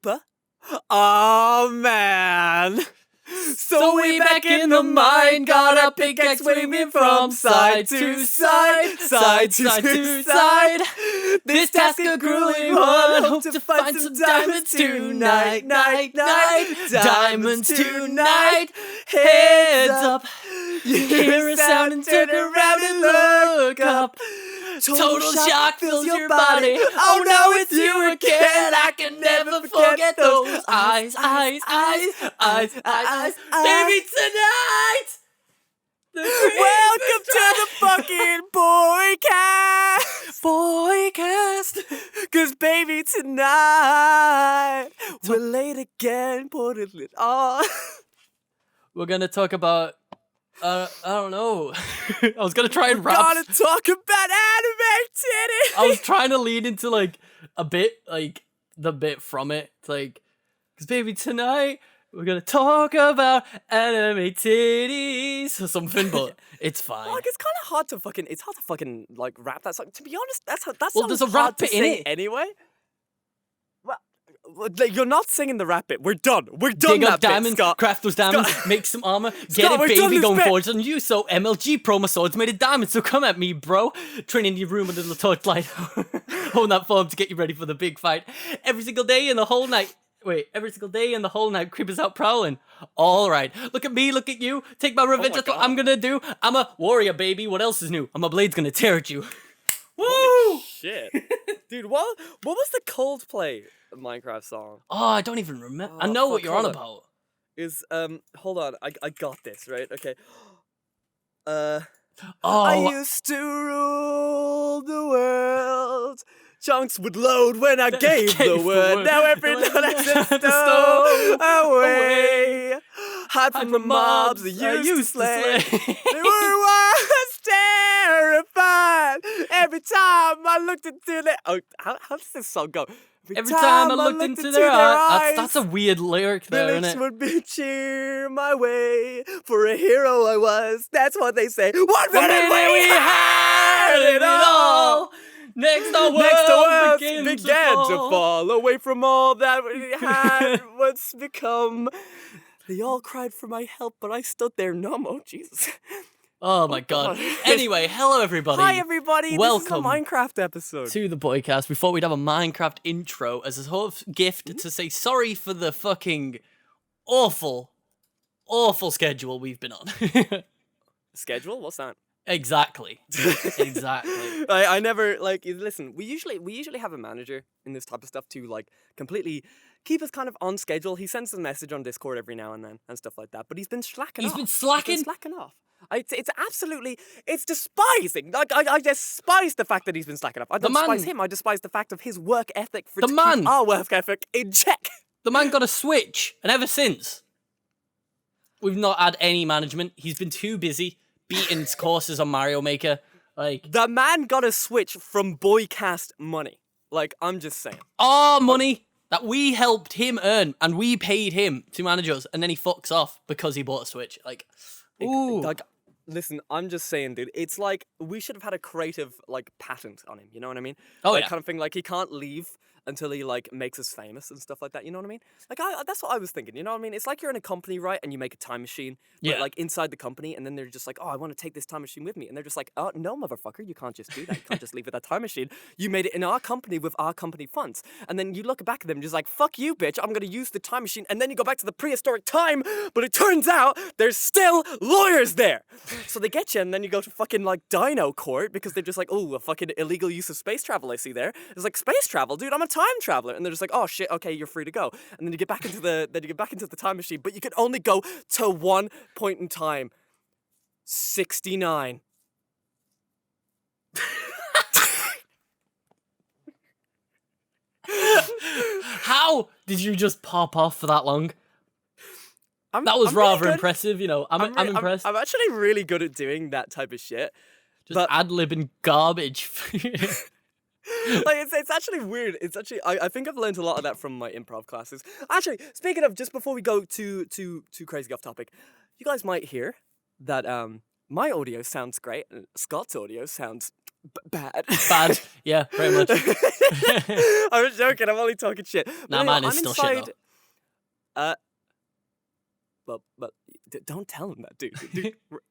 creeper. Oh, man. So we back in the mine, got a pickaxe waving from side to side, side to side. This task a grueling one, hope to find some diamonds tonight, night. Diamonds tonight, heads up. You hear a sound and turn around and look up. Total shock fills your body. Oh no, it's you again. I can never forget those eyes. Baby, tonight. Welcome to the fucking Boicast. Cause baby, tonight we're late again. Put it on. We're gonna talk about. I don't know. I was gonna try and rap. We're gonna talk about anime titty. I was trying to lead into like a bit, like the bit from it. It's like, cause baby, tonight we're gonna talk about anime titties or something, but it's fine. Like, it's kind of hard to fucking like rap that song. To be honest, that's well, there's a rap bit in it anyway. Well, you're not singing the rap bit. We're done. We're done. Dig up that diamonds, bit, Scott. craft those diamonds, make some armor, get Scott, it, baby, going bit. forwards on you. So MLG promo swords made of diamonds. So come at me, bro. Training your room with a little torchlight, holding that form to get you ready for the big fight. Every single day and the whole night. Every single day and the whole night, creepers out prowling. All right, look at me, look at you. Take my revenge. That's what I'm gonna do. I'm a warrior, baby. What else is new? My blade's gonna tear at you. Woo! Holy shit, dude. What was the Coldplay Minecraft song? Oh, I don't even remember. I know what you're on about. Is hold on, I got this right. Okay. Oh, I used to rule the world. Chunks would load when I gave the word. Now every night I stow away. Hide from the mobs I used to slay. They was terrified every time I looked into their. Oh, how does this song go? Every time I looked into their eyes. That's a weird lyric there, isn't it? Would be cheer my way. For a hero I was. That's what they say. One minute we had it all. Next the world began to fall away from all that we had once become. They all cried for my help, but I stood there numb. Oh, Jesus. Oh my god. Anyway, hello everybody. Hi everybody. Welcome this is a Minecraft episode. To the Boicast. We thought we'd have a Minecraft intro as a sort of gift to say sorry for the fucking awful schedule we've been on. Schedule? What's that? Exactly. I never listen, we usually have a manager in this type of stuff to like completely keep us kind of on schedule. He sends a message on Discord every now and then and stuff like that, but he's been slacking off. He's been slacking off. It's despising. Like I despise the fact that he's been slacking off. I don't despise him. I despise the fact of his work ethic for keep our work ethic in check. The man got a Switch, and ever since we've not had any management. He's been too busy beating courses on Mario Maker. Like, the man got a Switch from Boicast money. Like, I'm just saying. Our money that we helped him earn, and we paid him to manage us, and then he fucks off because he bought a Switch. Like, ooh. Like, listen, I'm just saying, dude. It's like we should have had a creative like patent on him. You know what I mean? Oh like, yeah. Kind of thing. Like he can't leave until he like makes us famous and stuff like that. You know what I mean? Like that's what I was thinking. You know what I mean? It's like you're in a company, right? And you make a time machine, but like inside the company, and then they're just like, oh, I want to take this time machine with me, and they're just like, oh no, motherfucker, you can't just do that. You can't just leave with that time machine. You made it in our company with our company funds, and then you look back at them, and just like, fuck you, bitch. I'm gonna use the time machine, and then you go back to the prehistoric time, but it turns out there's still lawyers there, so they get you, and then you go to fucking like Dino Court because they're just like, oh, a fucking illegal use of space travel. I see there. It's like space travel, dude. I'm a time traveler, and they're just like, oh shit, okay, you're free to go. And then you get back into the time machine, but you can only go to one point in time. 69. How did you just pop off for that long? That was rather really impressive, you know. I'm impressed. I'm actually really good at doing that type of shit. Just ad-libbing garbage. Like it's actually weird. It's actually I think I've learned a lot of that from my improv classes. Actually, speaking of, just before we go too crazy off topic, you guys might hear that my audio sounds great and Scott's audio sounds Bad. Bad. Yeah, pretty much. I was joking. I'm only talking shit. But Nah, anyway, mine is still shit though. Uh, but don't tell him that, dude.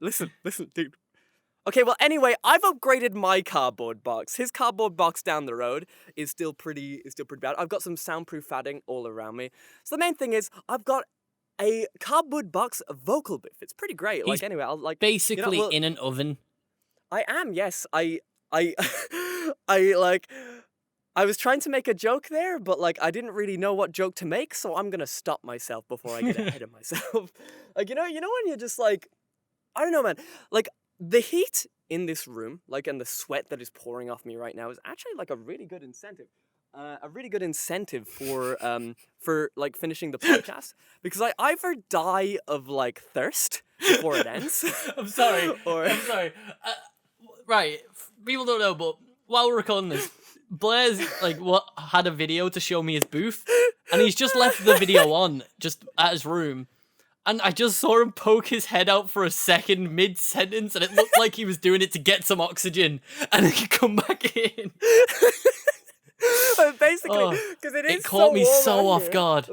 Listen, dude. Okay, well, anyway, I've upgraded my cardboard box. His cardboard box down the road is still pretty bad. I've got some soundproof padding all around me. So the main thing is, I've got a cardboard box vocal booth. It's pretty great. He's Like, anyway, I'll like basically in an oven. I am, yes. I I was trying to make a joke there, but like I didn't really know what joke to make, so I'm gonna stop myself before I get ahead of myself. Like, you know when you're just like, I don't know, man. Like, the heat in this room, like, and the sweat that is pouring off me right now is actually like a really good incentive. A really good incentive for like finishing the podcast, because I either die of like thirst before it ends. I'm sorry. Or I'm sorry. Right, people don't know, but while we're recording this, Blair's like had a video to show me his booth, and he's just left the video on just at his room. And I just saw him poke his head out for a second mid-sentence, and it looked like he was doing it to get some oxygen, and then he come back in. Basically, because it caught me so off guard.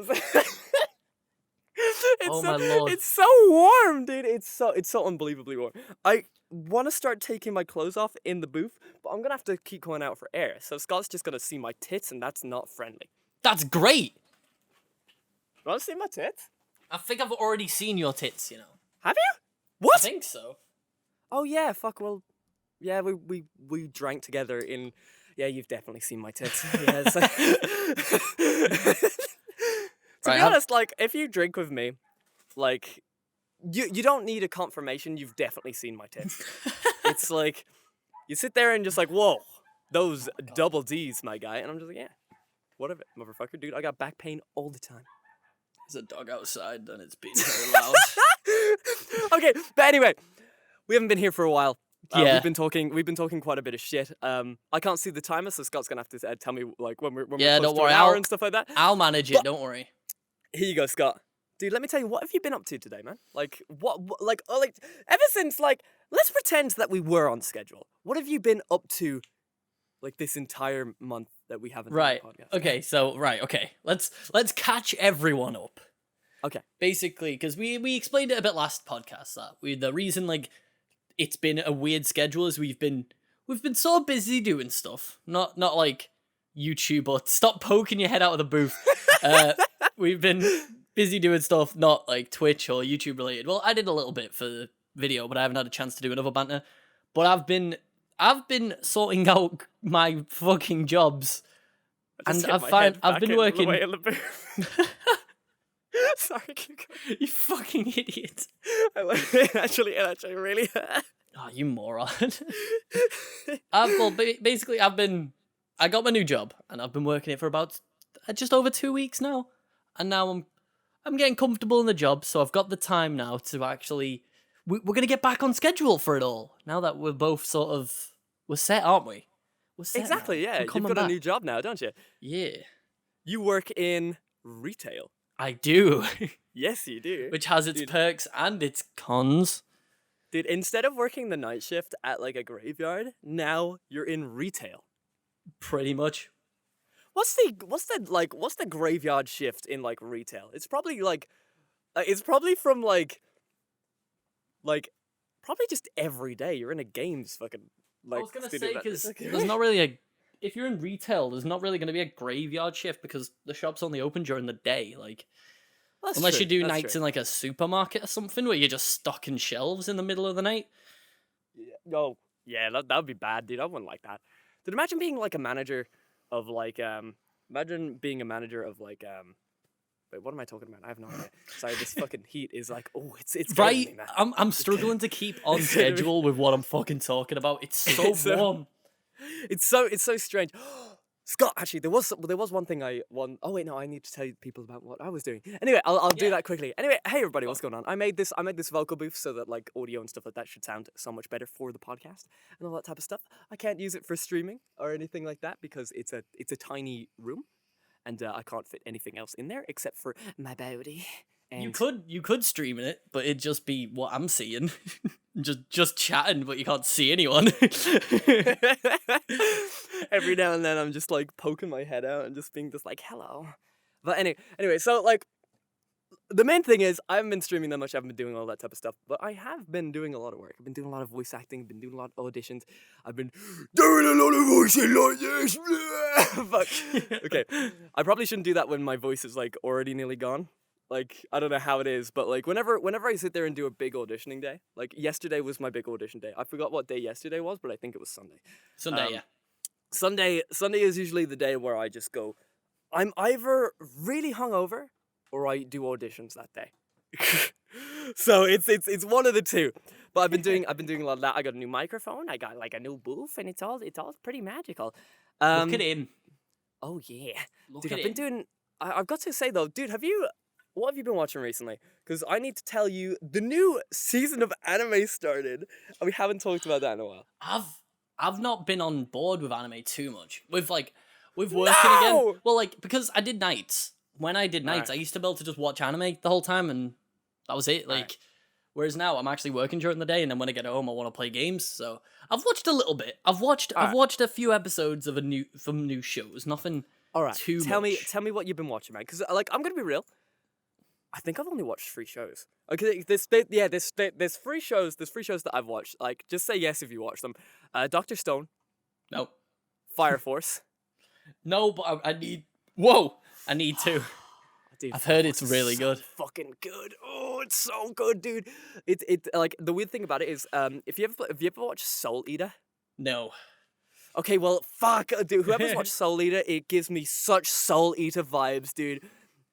Oh my lord! It's so warm, dude. It's so unbelievably warm. I want to start taking my clothes off in the booth, but I'm gonna have to keep going out for air. So Scott's just gonna see my tits, and that's not friendly. That's great. You want to see my tits? I think I've already seen your tits. You know. Have you? What? I think so. Oh yeah, fuck. Well, yeah, we drank together in. Yeah, you've definitely seen my tits. Yeah. To be honest, like, if you drink with me, like, you don't need a confirmation. You've definitely seen my tits. It's like, you sit there and just like, whoa, those double D's, my guy. And I'm just like, yeah, whatever, motherfucker, dude. I got back pain all the time. There's a dog outside and it's being very loud. Okay, but anyway, we haven't been here for a while. Yeah. We've been talking quite a bit of shit. I can't see the timer, so Scott's gonna have to tell me like when we're close don't to worry, an hour and stuff like that. I'll manage it. Don't worry. Here you go, Scott. Dude, let me tell you, what have you been up to today, man? Like, what ever since, like, let's pretend that we were on schedule. What have you been up to, like, this entire month that we haven't done the podcast? Okay. Let's catch everyone up. Okay. Basically, because we explained it a bit last podcast that the reason, like, it's been a weird schedule is we've been so busy doing stuff. Not like YouTube, but stop poking your head out of the booth. We've been busy doing stuff, not like Twitch or YouTube related. Well, I did a little bit for the video, but I haven't had a chance to do another banter. But I've been sorting out my fucking jobs, and I've been working. In the booth. Sorry, you fucking idiot. It actually really hurt. Oh, you moron. Basically, I got my new job, and I've been working it for about just over 2 weeks now. And now I'm getting comfortable in the job, so I've got the time now to actually... We're going to get back on schedule for it all, now that we're both we're set, aren't we? We're set exactly, now. Yeah. You've got a new job now, don't you? Yeah. You work in retail. I do. Yes, you do. Which has its perks and its cons. Dude, instead of working the night shift at like a graveyard, now you're in retail. Pretty much. What's the graveyard shift in like retail? It's probably like it's probably from like probably just every day you're in a game's fucking like. I was gonna say, because there's not really if you're in retail, there's not really going to be a graveyard shift because the shop's only open during the day. Like, unless you do nights in like a supermarket or something where you're just stocking shelves in the middle of the night. Yeah. Oh, yeah, that would be bad, dude. I wouldn't like that. Dude, imagine being like a manager of like wait, what am I talking about? I have no idea. Sorry, this fucking heat is like, oh, it's right. Me, man. I'm struggling to keep on schedule with what I'm fucking talking about. It's so warm. It's so strange. Scott, actually, there was one thing oh wait, no, I need to tell people about what I was doing. Anyway, I'll do that quickly. Anyway, hey everybody, what's going on? I made this vocal booth so that like audio and stuff like that should sound so much better for the podcast and all that type of stuff. I can't use it for streaming or anything like that because it's a tiny room, and I can't fit anything else in there except for my body And You could stream it, but it'd just be what I'm seeing. just chatting, but you can't see anyone. every now and then I'm just like poking my head out and just being just like, hello. But anyway, so like the main thing is I haven't been streaming that much. I haven't been doing all that type of stuff, but I have been doing a lot of work. I've been doing a lot of voice acting. Been doing a lot of auditions. I've been doing a lot of voicing like this. Fuck. Okay, I probably shouldn't do that when my voice is like already nearly gone. Like I don't know how it is, but like whenever I sit there and do a big auditioning day, like yesterday was my big audition day. I forgot what day yesterday was, but I think it was Sunday. Sunday, yeah. Sunday is usually the day where I just go. I'm either really hungover or I do auditions that day. So it's one of the two. But I've been doing a lot of that. I got a new microphone. I got like a new booth, and it's all pretty magical. Look at him. Oh yeah, Look dude. at I've been him. doing. I've got to say though, dude, what have you been watching recently? Because I need to tell you, the new season of anime started, and we haven't talked about that in a while. I've not been on board with anime too much. With working again. Well, like because I did nights. When I did nights, I used to be able to just watch anime the whole time, and that was it. Like, whereas now I'm actually working during the day, and then when I get home, I want to play games. So I've watched a little bit. I've watched a few episodes of new shows. Nothing. All right. Too tell much. me what you've been watching, man. Because like I'm gonna be real. I think I've only watched 3 shows. Okay, there's 3 shows. There's 3 shows that I've watched. Like, just say yes if you watch them. Dr. Stone. No. Fire Force. No, but I need. Whoa! I need to. Dude, I've heard it's really good. Fucking good. Oh, it's so good, dude. It like the weird thing about it is, if you ever watched Soul Eater? No. Okay, well, fuck, dude. Whoever's watched Soul Eater, it gives me such Soul Eater vibes, dude.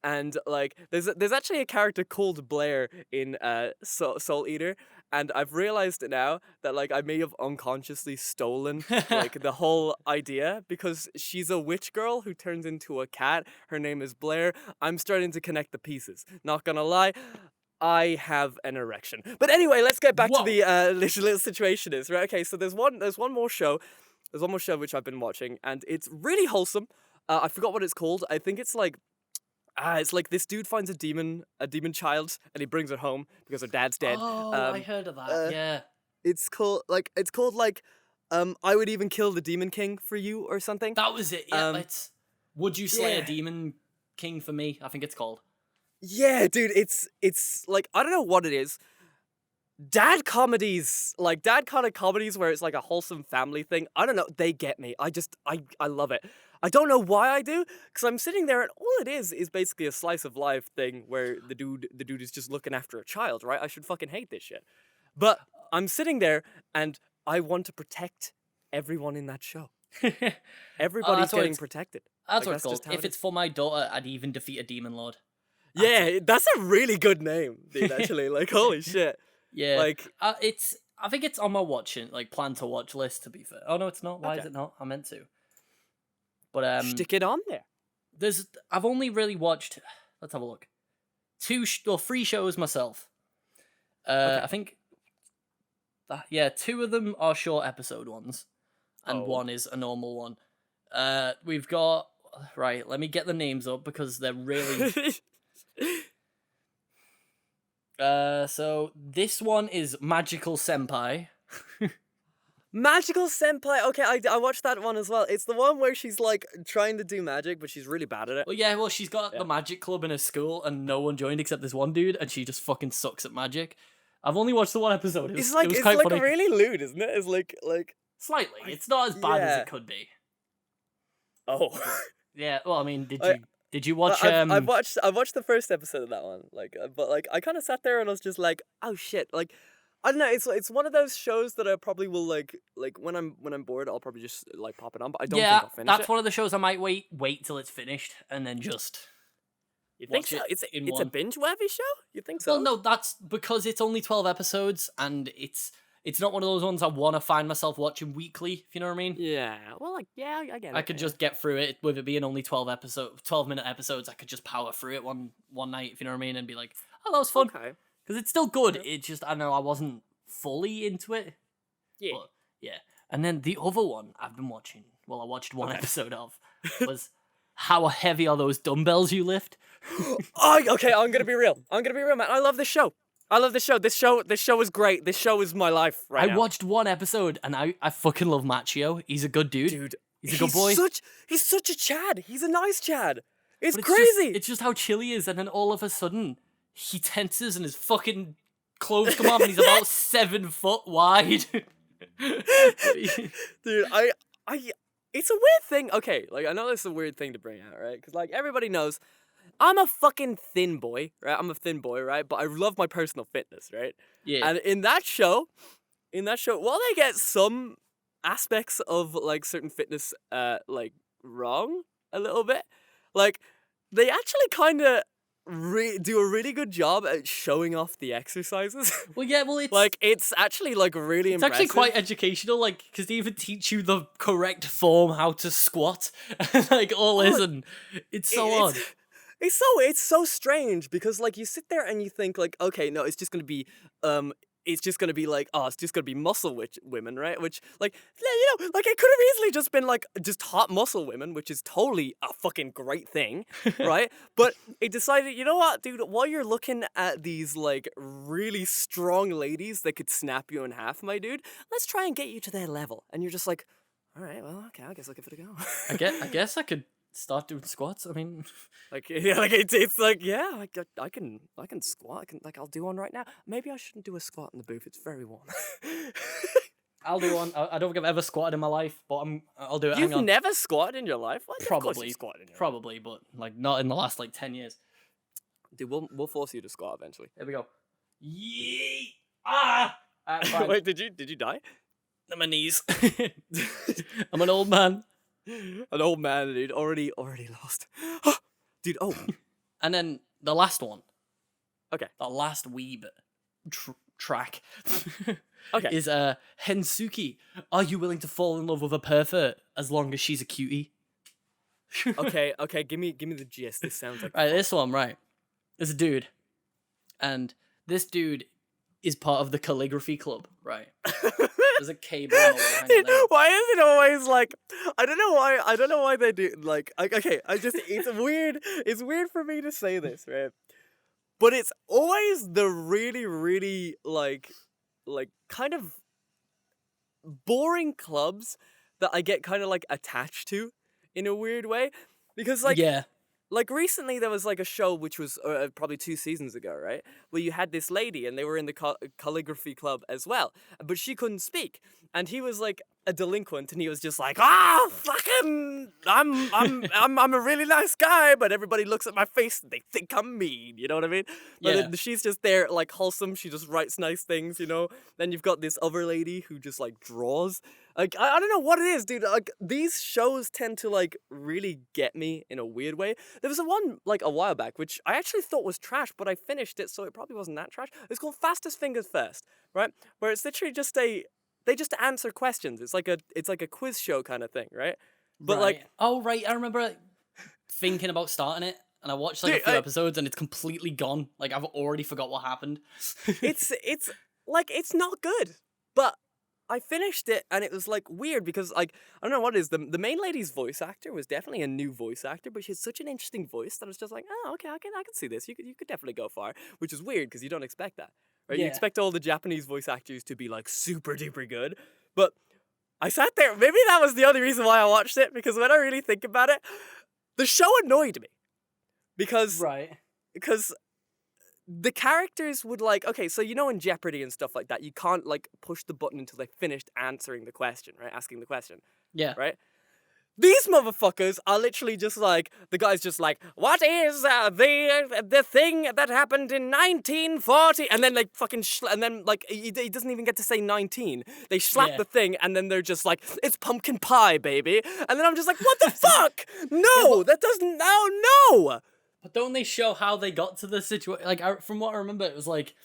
And like, there's actually a character called Blair in Soul Eater, and I've realized now that like I may have unconsciously stolen like the whole idea because she's a witch girl who turns into a cat. Her name is Blair. I'm starting to connect the pieces. Not gonna lie. I have an erection. But anyway, let's get back to the little situation is, right? Okay, so there's one more show. There's one more show which I've been watching, and it's really wholesome. I forgot what it's called. I think it's like this dude finds a demon child, and he brings it home because her dad's dead. Oh, I heard of that. Yeah. It's called I would even kill the demon king for you or something. That was it. Yeah. Would you slay a demon king for me? I think it's called. Yeah, dude. It's like I don't know what it is. Dad kind of comedies where it's like a wholesome family thing. I don't know. They get me. I love it. I don't know why I do, because I'm sitting there and all it is basically a slice of life thing where the dude is just looking after a child, right? I should fucking hate this shit. But I'm sitting there and I want to protect everyone in that show. Everybody's getting protected. That's what it's called. If it's for my daughter, I'd even defeat a demon lord. Yeah, that's a really good name, dude, actually. Like, holy shit. Yeah. Like, I think it's on my plan to watch list, to be fair. Oh, no, it's not. Why is it not? I meant to. But stick it on there. I've only really watched. Let's have a look. 3 shows myself. I think. 2 of them are short episode ones, and 1 is a normal one. We've got right. Let me get the names up because they're really. So this one is Magical Senpai. Magical Senpai. Okay, I watched that one as well. It's the one where she's like trying to do magic, but she's really bad at it. Well, yeah. Well, she's got the magic club in her school, and no one joined except this one dude, and she just fucking sucks at magic. I've only watched the 1 episode. It was quite funny. Really lewd, isn't it? It's like slightly. It's not as bad as it could be. Oh. Yeah. Well, I mean, did you watch? I watched the first episode of that one. But I kind of sat there and I was just like, oh shit, like. I don't know. It's one of those shows that I probably will like when I'm bored. I'll probably just like pop it on, but I don't think I'll finish it. That's one of the shows I might wait till it's finished and then just. You think so? It's a binge-worthy show. You think so? Well, no, that's because it's only 12 episodes and it's not one of those ones I want to find myself watching weekly. If you know what I mean? Yeah. Well, I get it. I could just get through it with it being only 12-minute episodes. I could just power through it one night. If you know what I mean, and be like, oh, that was fun. Okay. Because it's still good. It's just, I don't know, I wasn't fully into it. Yeah. But, yeah. And then the other one I've been watching, I watched 1 episode of, was how heavy are those dumbbells you lift? Okay, I'm gonna be real. Man. I love this show. This show is great. This show is my life right now. I watched one episode and I fucking love Machio. He's a good dude. Dude, he's a good boy. He's such a Chad. He's a nice Chad. It's But crazy. It's just how chill he is, and then all of a sudden he tenses and his fucking clothes come off, and he's about 7 foot wide. Dude, I it's a weird thing. Okay, like, I know this is a weird thing to bring out, right? Because, like, everybody knows I'm a fucking thin boy, right? I'm a thin boy, right? But I love my personal fitness, right? Yeah. And in that show, while they get some aspects of, like, certain fitness, like, wrong a little bit, like, they actually kind of do a really good job at showing off the exercises. Well, yeah, well, it's like, it's actually, like, really it's impressive. actually quite educational, like, because they even teach you the correct form, how to squat, like, all this, and it's so odd. It's so strange because, like, you sit there and you think, like, okay, no, it's just gonna be like, oh, it's just gonna be muscle women, right? Which, like, you know, like, it could have easily just been like just hot muscle women, which is totally a fucking great thing, right? But it decided, you know what, dude? While you're looking at these, like, really strong ladies that could snap you in half, my dude, let's try and get you to their level. And you're just like, all right, well, okay, I guess I'll give it a go. I guess I could start doing squats. I mean, like, yeah, like, it's like, yeah, like, I can squat. I'll do one right now. Maybe I shouldn't do a squat in the booth. It's very warm. I'll do one. I don't think I've ever squatted in my life, but I'll do it. You've Hang on. never squatted in your life? What? Of course Probably, you've squatted in your life. probably, but like not in the last like 10 years. Dude, we'll force you to squat eventually. Here we go. Yee! Ah! Fine. Wait, did you die? On my knees. I'm an old man. An old man, dude. Already lost. Dude, oh. And then the last one. Okay. The last weeb track. Okay. Is Hensuki. Are you willing to fall in love with a pervert as long as she's a cutie? Okay, give me the gist. This sounds like right, this one, right. There's a dude. And this dude is part of the calligraphy club, right? There's a cable on the wall hanging there. Why is it always like, I don't know why they do, like, okay, it's weird for me to say this, right? But it's always the really, really, like kind of boring clubs that I get kind of, like, attached to in a weird way. Because, like, yeah. Like, recently there was, like, a show which was probably 2 seasons ago, right? Where you had this lady and they were in the calligraphy club as well. But she couldn't speak. And he was, like, a delinquent and he was just like, fucking, I'm a really nice guy, but everybody looks at my face and they think I'm mean, you know what I mean? But then she's just there, like, wholesome, she just writes nice things, you know? Then you've got this other lady who just, like, draws. Like, I don't know what it is, dude. Like, these shows tend to, like, really get me in a weird way. There was one, like, a while back, which I actually thought was trash, but I finished it, so it probably wasn't that trash. It's called Fastest Fingers First, right? Where it's literally just they just answer questions. It's like a quiz show kind of thing, right? But like, oh right, I remember thinking about starting it, and I watched like a few episodes, and it's completely gone. Like, I've already forgot what happened. it's like, it's not good, but I finished it and it was, like, weird because, like, I don't know what it is. The main lady's voice actor was definitely a new voice actor, but she has such an interesting voice that I was just like, oh, okay, I can see this. You could definitely go far, which is weird because you don't expect that, right? Yeah. You expect all the Japanese voice actors to be, like, super duper good, but I sat there. Maybe that was the only reason why I watched it, because when I really think about it, the show annoyed me because the characters would, like, okay, so, you know, in Jeopardy and stuff like that, you can't, like, push the button until they finished answering the question, right? Asking the question. Yeah. Right? These motherfuckers are literally just like, the guy's just like, what is the thing that happened in 1940? And then, like, fucking, and then, like, he doesn't even get to say 19. They slap the thing, and then they're just like, it's pumpkin pie, baby. And then I'm just like, what the fuck? No, that doesn't, no. But don't they show how they got to the situation? Like, from what I remember, it was like,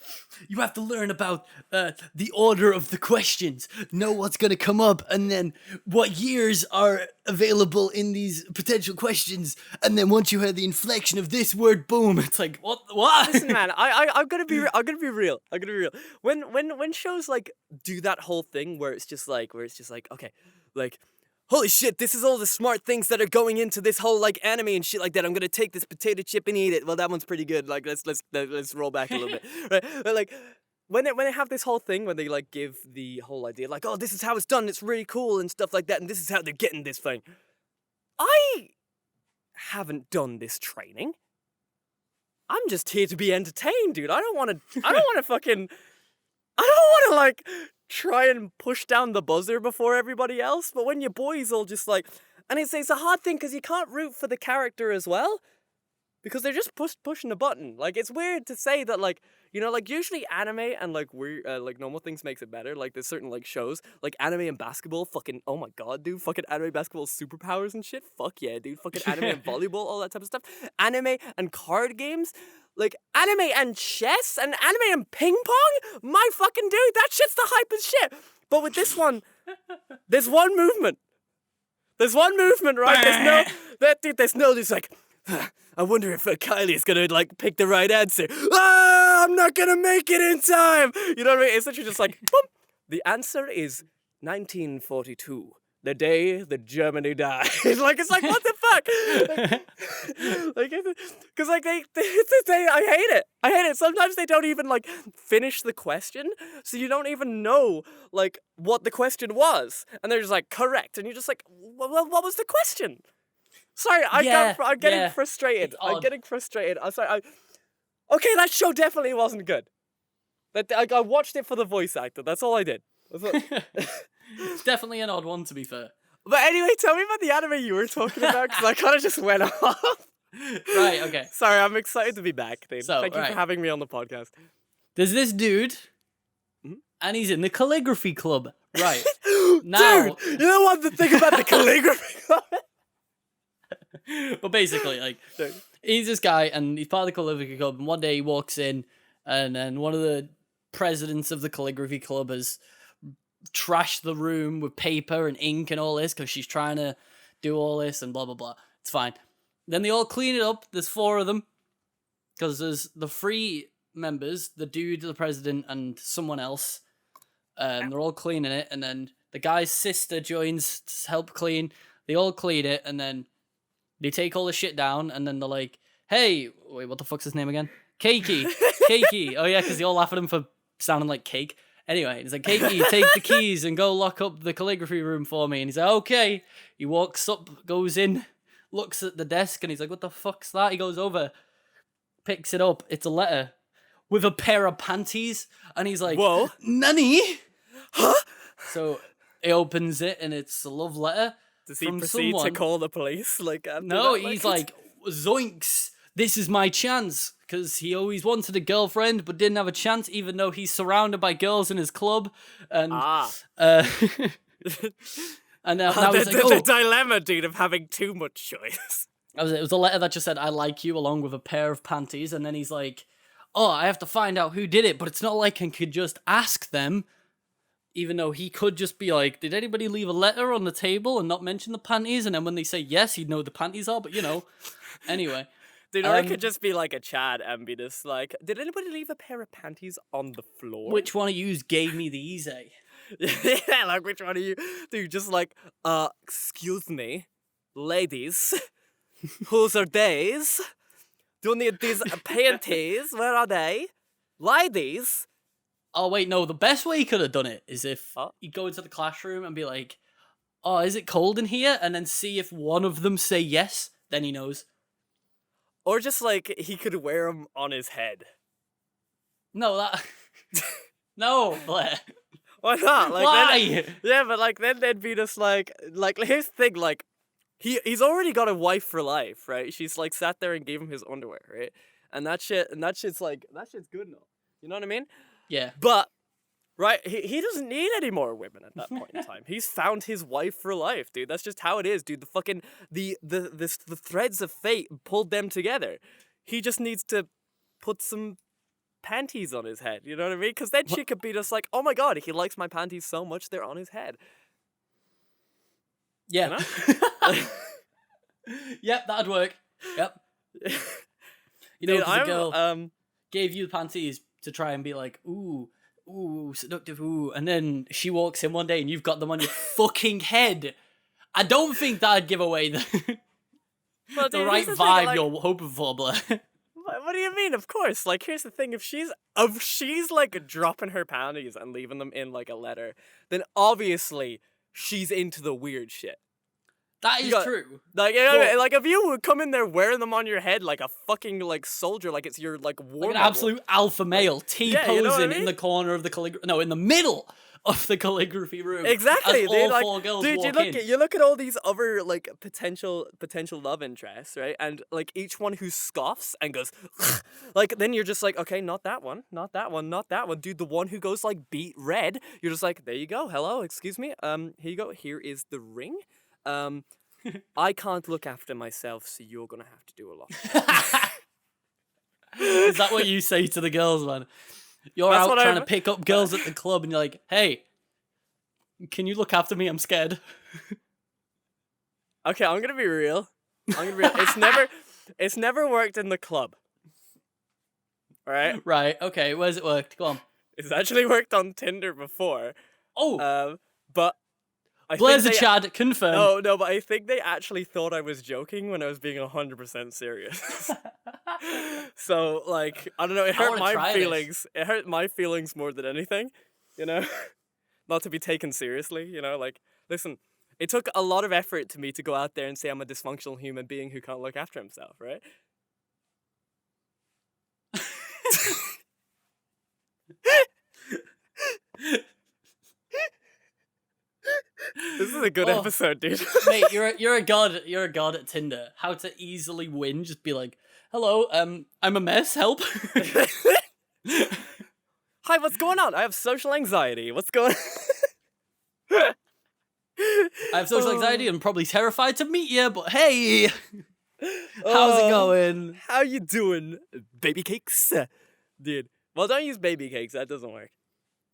you have to learn about the order of the questions, know what's going to come up, and then what years are available in these potential questions, and then once you hear the inflection of this word, boom, it's like, what? Listen, man, I'm gonna be real. When shows, like, do that whole thing where it's just like, okay, like, holy shit, this is all the smart things that are going into this whole like anime and shit like that. I'm gonna take this potato chip and eat it. Well, that one's pretty good. Like let's roll back a little bit, right? But like when they have this whole thing when they like give the whole idea like, oh, this is how it's done. It's really cool and stuff like that, and this is how they're getting this thing. I haven't done this training. I'm just here to be entertained, dude. I don't want to like try and push down the buzzer before everybody else. But when your boys all just like, and it's a hard thing because you can't root for the character as well because they're just pushing a button. Like it's weird to say that like, you know, like usually anime and like weird like normal things makes it better. Like there's certain like shows like anime and basketball. Fucking oh my god, dude! Fucking anime, basketball, superpowers and shit. Fuck yeah, dude! Fucking anime and volleyball, all that type of stuff. Anime and card games. Like, anime and chess and anime and ping pong? My fucking dude, that shit's the hype as shit. But with this one, there's one movement. There's one movement, right? There's no, like, I wonder if Kylie is gonna, like, pick the right answer. Ah, I'm not gonna make it in time. You know what I mean? It's literally just like, boom. The answer is 1942. The day that Germany died. It's like, what the fuck? Because I hate it. I hate it. Sometimes they don't even, like, finish the question, so you don't even know, like, what the question was. And they're just like, correct. And you're just like, well, what was the question? Sorry, I'm getting frustrated. I'm getting frustrated. I'm sorry. Okay, that show definitely wasn't good. I watched it for the voice actor. That's all I did. It's definitely an odd one, to be fair. But anyway, tell me about the anime you were talking about, because I kind of just went off. Right, okay. Sorry, I'm excited to be back, Dave. So, Thank you for having me on the podcast. There's this dude, and he's in the calligraphy club. Right. Now, dude, you know what the thing about the calligraphy club? But basically, like, he's this guy, and he's part of the calligraphy club, and one day he walks in, and then one of the presidents of the calligraphy club has trashed the room with paper and ink and all this because she's trying to do all this and blah blah blah. It's fine. Then they all clean it up. There's 4 of them because there's the 3 members, the dude, the president, and someone else. They're all cleaning it, and then the guy's sister joins to help clean. They all clean it, and then they take all the shit down, and then they're like, "Hey, wait, what the fuck's his name again? Keiki, Keiki." Oh yeah, because they all laugh at him for sounding like cake. Anyway, he's like, Keiki, take the keys and go lock up the calligraphy room for me. And he's like, okay. He walks up, goes in, looks at the desk, and he's like, what the fuck's that? He goes over, picks it up. It's a letter with a pair of panties. And he's like, whoa, Nani? Huh? So he opens it, and it's a love letter. Does he proceed to call the police? No, he's like, zoinks, this is my chance. Because he always wanted a girlfriend, but didn't have a chance, even though he's surrounded by girls in his club. And and now he's like, the dilemma, dude, of having too much choice. It was a letter that just said, I like you, along with a pair of panties. And then he's like, oh, I have to find out who did it, but it's not like I could just ask them. Even though he could just be like, did anybody leave a letter on the table and not mention the panties? And then when they say yes, he'd know the panties are, but you know. Anyway. Dude, or it could just be like a Chad and be just like, did anybody leave a pair of panties on the floor? Which one of yous gave me these, eh? Yeah, like which one of you? Dude, just like, excuse me, ladies, whose are these? Do you need these panties? Where are they? Ladies? Oh, wait, no, the best way he could have done it is if he'd go into the classroom and be like, oh, is it cold in here? And then see if one of them say yes, then he knows. Or just, like, he could wear them on his head. No, that... No, Blair. Why not? Like, why? Yeah, but, like, then they'd be just, like, here's the thing, like, he's already got a wife for life, right? She's, like, sat there and gave him his underwear, right? And that shit's, like, that shit's good enough. You know what I mean? Yeah. But... Right, he doesn't need any more women at that point in time. He's found his wife for life, dude. That's just how it is, dude. The fucking the threads of fate pulled them together. He just needs to put some panties on his head. You know what I mean? Because then she could be just like, oh my god, he likes my panties so much they're on his head. Yeah. You know? Yep, that'd work. Yep. You know, dude, because the girl gave you the panties to try and be like, ooh, seductive, ooh. And then she walks in one day and you've got them on your fucking head. I don't think that'd give away the Well, the dude, right here's the thing, vibe like, you're hoping for, Blair. what do you mean? Of course. Like, here's the thing: if she's like dropping her panties and leaving them in like a letter, then obviously she's into the weird shit. That You is got- true. Like, Well- like if you would come in there wearing them on your head like a fucking like soldier, like it's your like war Like an medal. absolute alpha male, T-posing you know what I in mean? the corner of the no, in the middle of the calligraphy room. Exactly, as dude. all Like, four girls dude, walk in. you look at all these other like potential love interests, right? And like each one who scoffs and goes, like, then you're just like, okay, not that one, not that one, not that one, dude. The one who goes like beat red, you're just like, there you go. Hello, excuse me. Here you go. Here is the ring. I can't look after myself, so you're gonna have to do a lot. Is that what you say to the girls, man? You're That's out what trying I'm- to pick up girls at the club, and you're like, "Hey, can you look after me? I'm scared." Okay, I'm gonna be real. It's never worked in the club. All right, Right? Okay. Where's it worked? Go on. it's actually worked on Tinder before. Oh, But I Blair's a think they, Chad. Confirm. no, but I think they actually thought I was joking when I was being 100% serious. So, like, I don't know, it I hurt wanna my try this. feelings. It hurt my feelings more than anything, you know? Not to be taken seriously, you know? Like, listen, it took a lot of effort to me to go out there and say I'm a dysfunctional human being who can't look after himself, right? This is a good Oh. episode, dude. Mate, you're a god. You're a god at Tinder. How to easily win? Just be like, "Hello, I'm a mess. Help." Hi, what's going on? I have social anxiety. What's going on? I have social anxiety and I'm probably terrified to meet you, but hey, how's it Oh. going? How you doing, baby cakes? Dude. Well, don't use baby cakes. That doesn't work.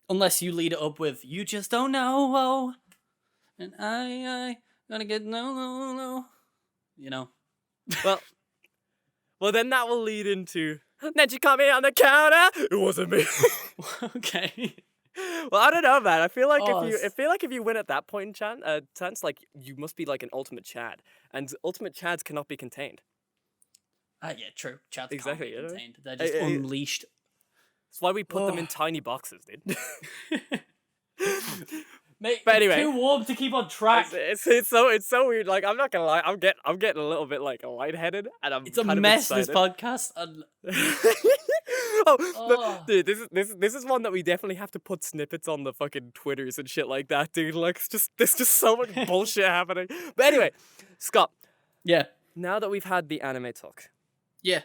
Unless you lead it up with, "You just don't know," and I gonna get no. You know. Well, then that will lead into. Then you caught me on the counter. It wasn't me. Okay. Well, I don't know, man. I feel like Oh, if you win at that point in chance, like you must be like an ultimate Chad, and ultimate Chads cannot be contained. Yeah, true. Chats Exactly, can't you be know? contained. They're just unleashed. That's why we put them in Oh. tiny boxes, dude. Mate, But it's anyway. too warm to keep on track. It's so weird. Like, I'm not gonna lie, I'm getting a little bit like lightheaded, and I'm It's a kind of mess, this excited. podcast. And Oh, dude, this is one that we definitely have to put snippets on the fucking Twitters and shit like that, dude. Like, there's just so much bullshit happening. But anyway, Scott, yeah. now that we've had the anime talk, Yeah.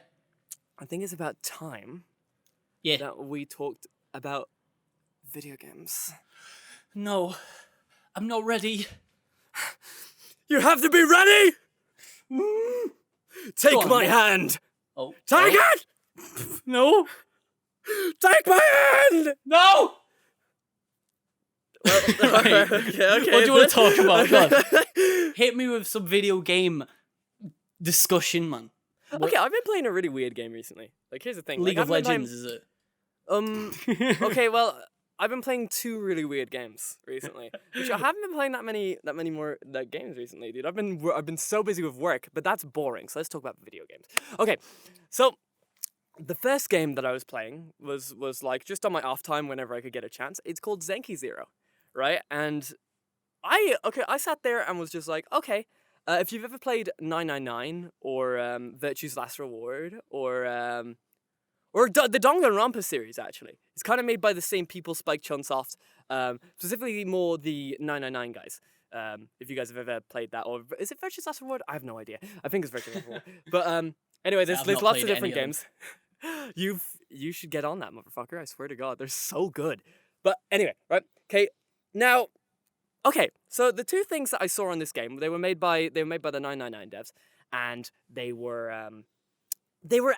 I think it's about time Yeah. that we talked about video games. No. I'm not ready. You have to be ready. Take Go on, my what? hand. Oh. Take oh. it. No. Take my hand. No! Well, Right. okay. What do you want to talk about? Go on. on. Hit me with some video game discussion, man. Okay, I've been playing a really weird game recently. Like, here's the thing. League like, of I've been Legends, is it? playing- Okay, well, I've been playing two really weird games recently. Which I haven't been playing that many more games recently, dude. I've been so busy with work, but that's boring. So let's talk about video games. Okay, so the first game that I was playing was like just on my off time whenever I could get a chance. It's called Zenki Zero, right? And I sat there and was just like, okay, if you've ever played 999 or Virtue's Last Reward or the Danganronpa series, actually, it's kind of made by the same people, Spike Chunsoft, specifically more the 999 guys. If you guys have ever played that, or is it Virtue's Last Reward? I have no idea. I think it's Virtue's Last Reward. But anyway, there's I've lots not of played different any of games. You should get on that, motherfucker. I swear to God, they're so good. But anyway, right? Okay, now, okay. So the two things that I saw on this game, they were made by the 999 devs, and they were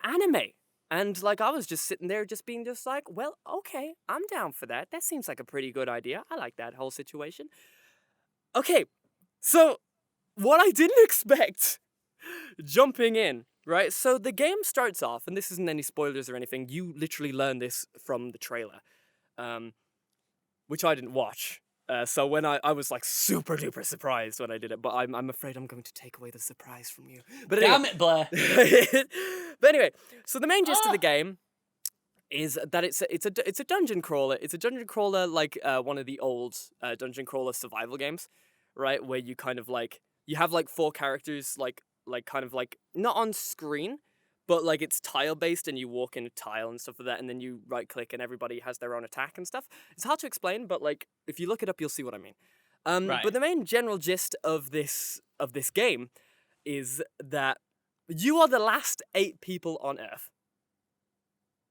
anime. And like I was just sitting there, just being just like, well, okay, I'm down for that. That seems like a pretty good idea. I like that whole situation. Okay, so what I didn't expect, jumping in, right? So the game starts off, and this isn't any spoilers or anything. You literally learn this from the trailer, which I didn't watch. So when I was like super duper surprised when I did it, but I'm afraid I'm going to take away the surprise from you. But anyway, Damn it, Blair. but anyway, so the main gist of the Ah! game is that it's a dungeon crawler. It's a dungeon crawler like one of the old dungeon crawler survival games, right? Where you kind of like you have like 4 characters like kind of like not on screen, but like it's tile based and you walk in a tile and stuff like that, and then you right click and everybody has their own attack and stuff. It's hard to explain, but like if you look it up, you'll see what I mean. Right. But the main general gist of this game is that you are the last 8 people on Earth.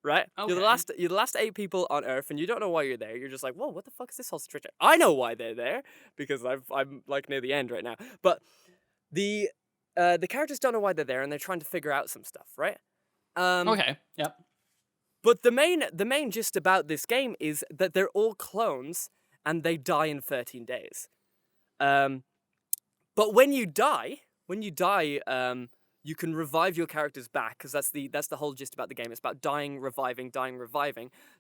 Right? Okay. You're the last 8 people on Earth, and you don't know why you're there. You're just like, whoa, what the fuck is this whole situation? I know why they're there because I'm like near the end right now. But the characters don't know why they're there, and they're trying to figure out some stuff, right? Okay. Yep. But the main gist about this game is that they're all clones, and they die in 13 days. But when you die, you can revive your characters back, because that's the whole gist about the game. It's about dying, reviving.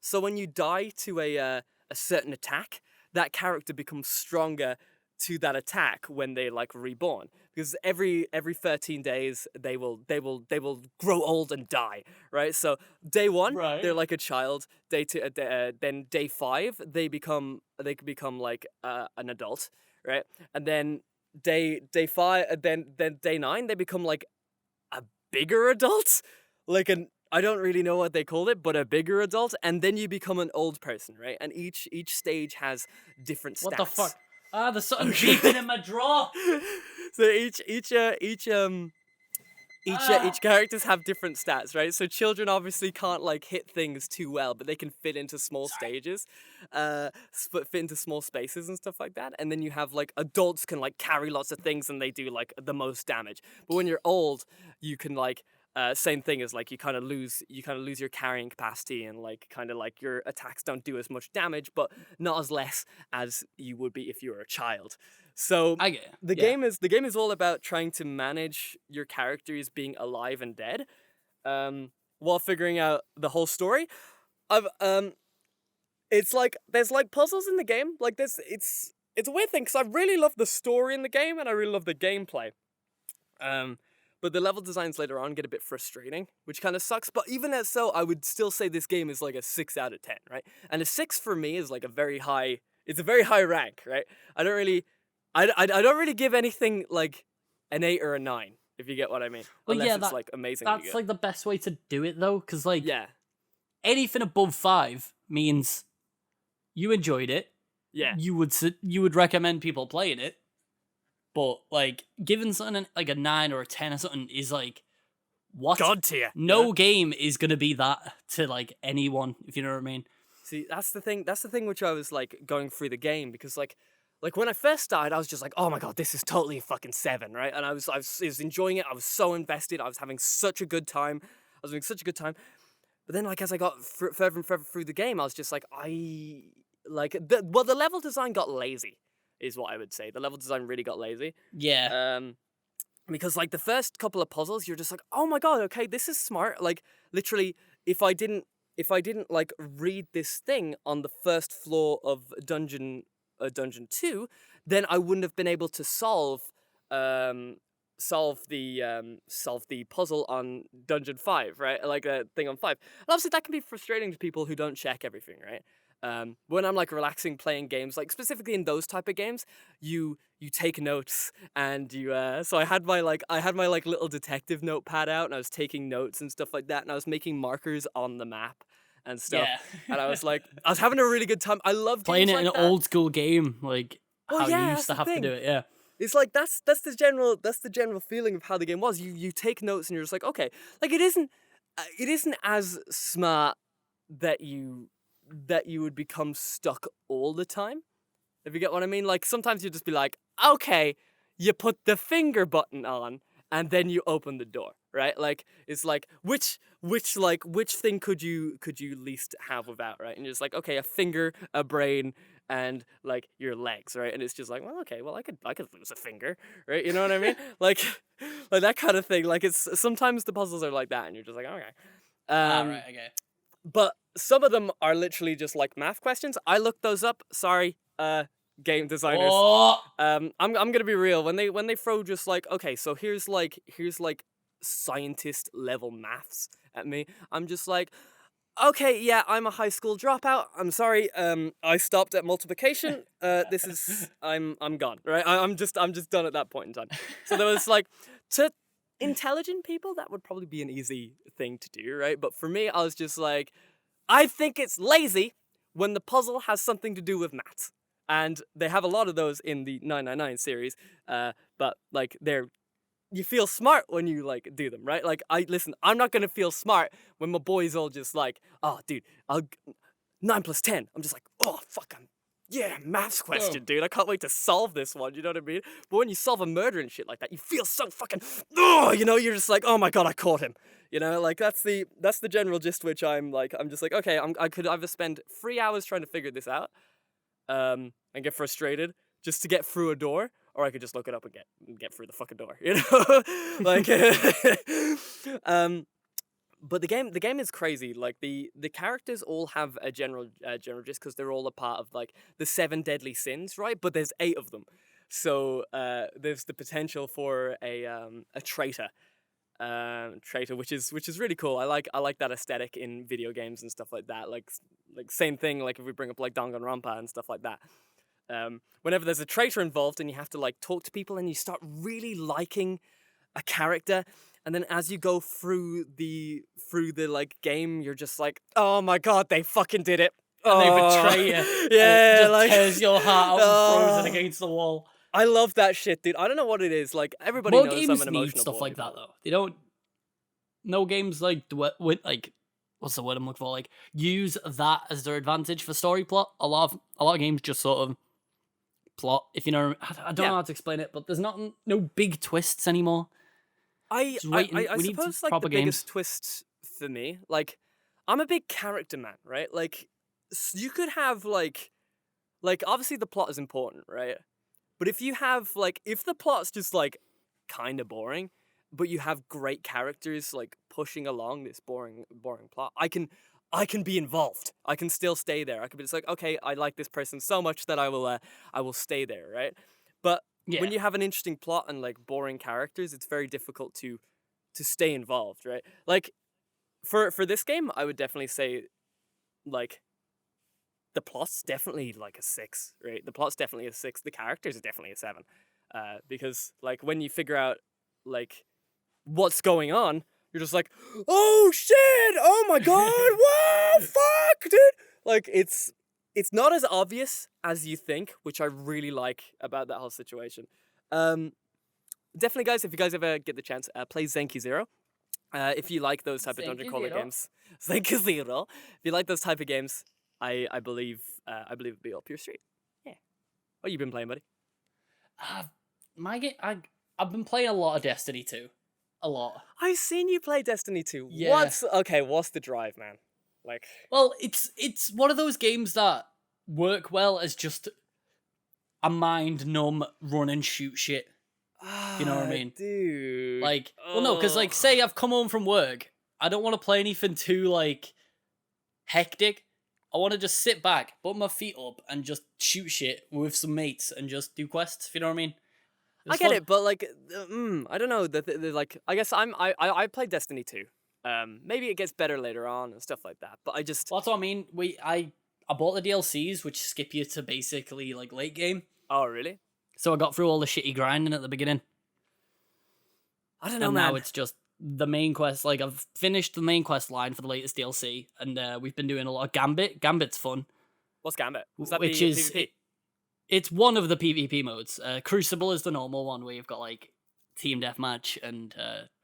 So when you die to a certain attack, that character becomes stronger to that attack when they like reborn. Because every 13 days they will grow old and die, right? So day 1 Right. they're like a child. Day 2, then day 5 they can become like an adult, right? And then day 5, then day 9 they become like a bigger adult, like I don't really know what they called it, but a bigger adult, and then you become an old person, right? And each stage has different stats. What the fuck? There's something beeping in my drawer. So each characters have different stats, right? So children obviously can't like hit things too well, but they can fit into small stages, fit into small spaces and stuff like that. And then you have like adults can like carry lots of things and they do like the most damage. But when you're old, you can like same thing as like you kind of lose your carrying capacity, and like kind of like your attacks don't do as much damage, but not as less as you would be if you were a child. So I get it. the game is all about trying to manage your characters being alive and dead, while figuring out the whole story. It's like there's like puzzles in the game. Like this, it's a weird thing because I really love the story in the game and I really love the gameplay. But the level designs later on get a bit frustrating, which kind of sucks. But even as so, I would still say this game is like a 6 out of 10, right? And a 6 for me is like a very high rank, right? I don't really give anything like an 8 or a 9, if you get what I mean. Well, Unless yeah, it's like amazing. That's like the best way to do it though, because like yeah, anything above 5 means you enjoyed it. yeah, You would recommend people playing it. But like giving something like a 9 or a 10 or something is like what? God tier. No game is gonna be that to like anyone, if you know what I mean. See, that's the thing. That's the thing which I was like going through the game, because like when I first started, I was just like, oh my god, this is totally a fucking 7, right? And I was enjoying it. I was so invested. I was having such a good time. But then like as I got further and further through the game, I was just like, the level design got lazy, is what I would say. The level design really got lazy. Yeah. Because like the first couple of puzzles, you're just like, oh my god, okay, this is smart. Like literally, if I didn't like read this thing on the first floor of dungeon 2, then I wouldn't have been able to solve the puzzle on dungeon 5, right? Like a thing on 5. And obviously that can be frustrating to people who don't check everything, right? When I'm like relaxing playing games, like specifically in those type of games, you take notes, and you so I had my little detective notepad out, and I was taking notes and stuff like that, and I was making markers on the map and stuff. Yeah. And I was having a really good time. I love Playing it like in an that. old school game, like how you used to have to do it, yeah. It's like that's the general feeling of how the game was. You take notes and you're just like, okay, like it isn't as smart that you would become stuck all the time, if you get what I mean. Like sometimes you just be like, okay, you put the finger button on and then you open the door, right? Like it's like which thing could you least have without, right? And you're just like, okay, a finger, a brain, and like your legs, right? And it's just like, well, okay, well I could lose a finger, right? You know what I mean? like that kind of thing. Like it's sometimes the puzzles are like that, and you're just like, okay. Right, okay. But some of them are literally just like math questions. I looked those up. Sorry, game designers. Oh, I'm gonna be real. When they throw just like, okay, so here's like scientist level maths at me, I'm just like, okay, yeah, I'm a high school dropout. I'm sorry. I stopped at multiplication. This is I'm gone. Right. I'm just done at that point in time. So there was like, to intelligent people that would probably be an easy thing to do, right? But for me, I was just like, I think it's lazy when the puzzle has something to do with maths. And they have a lot of those in the 999 series. But like you feel smart when you like do them, right? Like I'm not gonna feel smart when my boys all just like, oh dude, 9 plus 10. I'm just like, oh fuck, yeah, maths question, dude. I can't wait to solve this one. You know what I mean? But when you solve a murder and shit like that, you feel so fucking, oh, you know, you're just like, oh my god, I caught him. You know, like that's the general gist. Which I'm just like, okay, I could either spend 3 hours trying to figure this out, and get frustrated just to get through a door, or I could just look it up and get through the fucking door. You know, like, but the game is crazy. Like the characters all have a general gist because they're all a part of like the 7 deadly sins, right? But there's 8 of them, so there's the potential for a traitor, which is really cool. I like that aesthetic in video games and stuff like that. Like same thing. Like if we bring up like Danganronpa and stuff like that. Whenever there's a traitor involved and you have to like talk to people and you start really liking a character, and then as you go through the like game, you're just like, oh my god, they fucking did it. And they betray you. Yeah, it just like tears your heart out and throws it against the wall. I love that shit, dude. I don't know what it is. Like everybody More knows games I'm an need emotional stuff boy, like that but- though. They don't. No games like like what's the word I'm looking for? Like use that as their advantage for story plot. A lot of games just sort of plot. If you know, I don't know how to explain it, but there's no big twists anymore. I We need suppose like proper the games. biggest twist for me, like I'm a big character man, right? Like you could have like obviously the plot is important, right? But if you have like if the plot's just like kind of boring, but you have great characters like pushing along this boring plot, I can be involved. I can still stay there. I can be just like, okay, I like this person so much that I will stay there, right? But when you have an interesting plot and like boring characters, it's very difficult to stay involved, right? Like for this game, I would definitely say like the plot's definitely like a 6, right? The plot's definitely a 6. The characters are definitely a 7. Because like when you figure out like what's going on, you're just like, oh shit, oh my god, whoa, fuck, dude. Like it's not as obvious as you think, which I really like about that whole situation. Definitely, guys, if you guys ever get the chance, play Zenki Zero. If you like those type of dungeon crawler games, Zenki Zero. If you like those type of games, I believe it'd be up your street. Yeah. What you been playing, buddy? I've been playing a lot of Destiny 2. A lot. I've seen you play Destiny 2. Yeah. What's the drive, man? Like, well, it's one of those games that work well as just a mind numb run and shoot shit. You know what I mean? Dude. Like, well, no, because like, say I've come home from work, I don't want to play anything too like hectic. I want to just sit back, put my feet up, and just shoot shit with some mates and just do quests. If you know what I mean? I get it, but like, I don't know. Like, I guess I played Destiny 2. Maybe it gets better later on and stuff like that. But I just well, that's what I mean. I bought the DLCs, which skip you to basically like late game. Oh, really? So I got through all the shitty grinding at the beginning. I don't know, and man. Now it's just the main quest. Like I've finished the main quest line for the latest DLC, and we've been doing a lot of Gambit. Gambit's fun. What's Gambit? Is that which is PvP? It's one of the PvP modes. Crucible is the normal one where you've got like team deathmatch and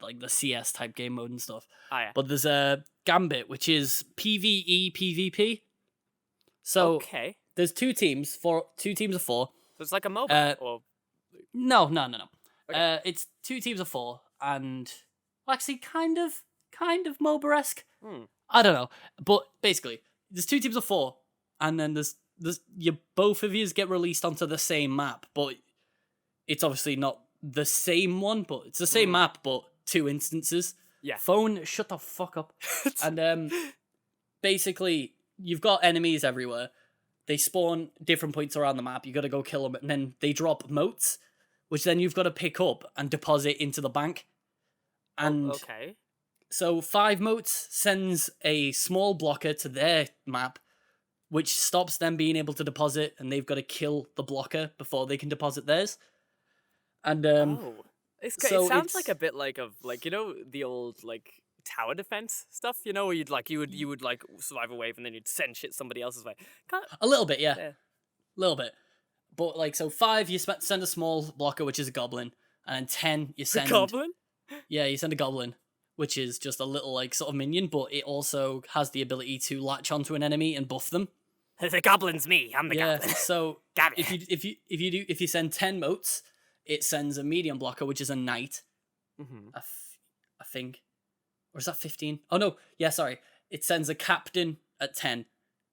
like the CS type game mode and stuff. Oh, yeah. But there's a Gambit, which is PvE PvP. So okay. There's 2 teams of 4. So it's like a MOBA? Or... No. Okay. It's 2 teams of 4, and actually kind of MOBA-esque. I don't know, but basically there's 2 teams of 4, and then there's both of yous get released onto the same map, but it's obviously not the same one, but it's the same map, but 2 instances. Yeah. Phone, shut the fuck up. And basically you've got enemies everywhere, they spawn different points around the map. You got to go kill them, and then they drop motes, which then you've got to pick up and deposit into the bank. And okay. so 5 motes sends a small blocker to their map, which stops them being able to deposit, and they've got to kill the blocker before they can deposit theirs. And it so sounds like a bit like the old like tower defense stuff, where you would like survive a wave and then you'd send shit somebody else's way. A little bit, yeah. A little bit. But like, so 5 you send a small blocker, which is a goblin, and then 10 you send a goblin. Yeah, you send a goblin, which is just a little like sort of minion, but it also has the ability to latch onto an enemy and buff them. The goblin's me. I'm the goblin. So if you send 10 motes, it sends a medium blocker, which is a knight. Mm-hmm. I think, or is that 15? Oh no, yeah, sorry. It sends a captain at 10,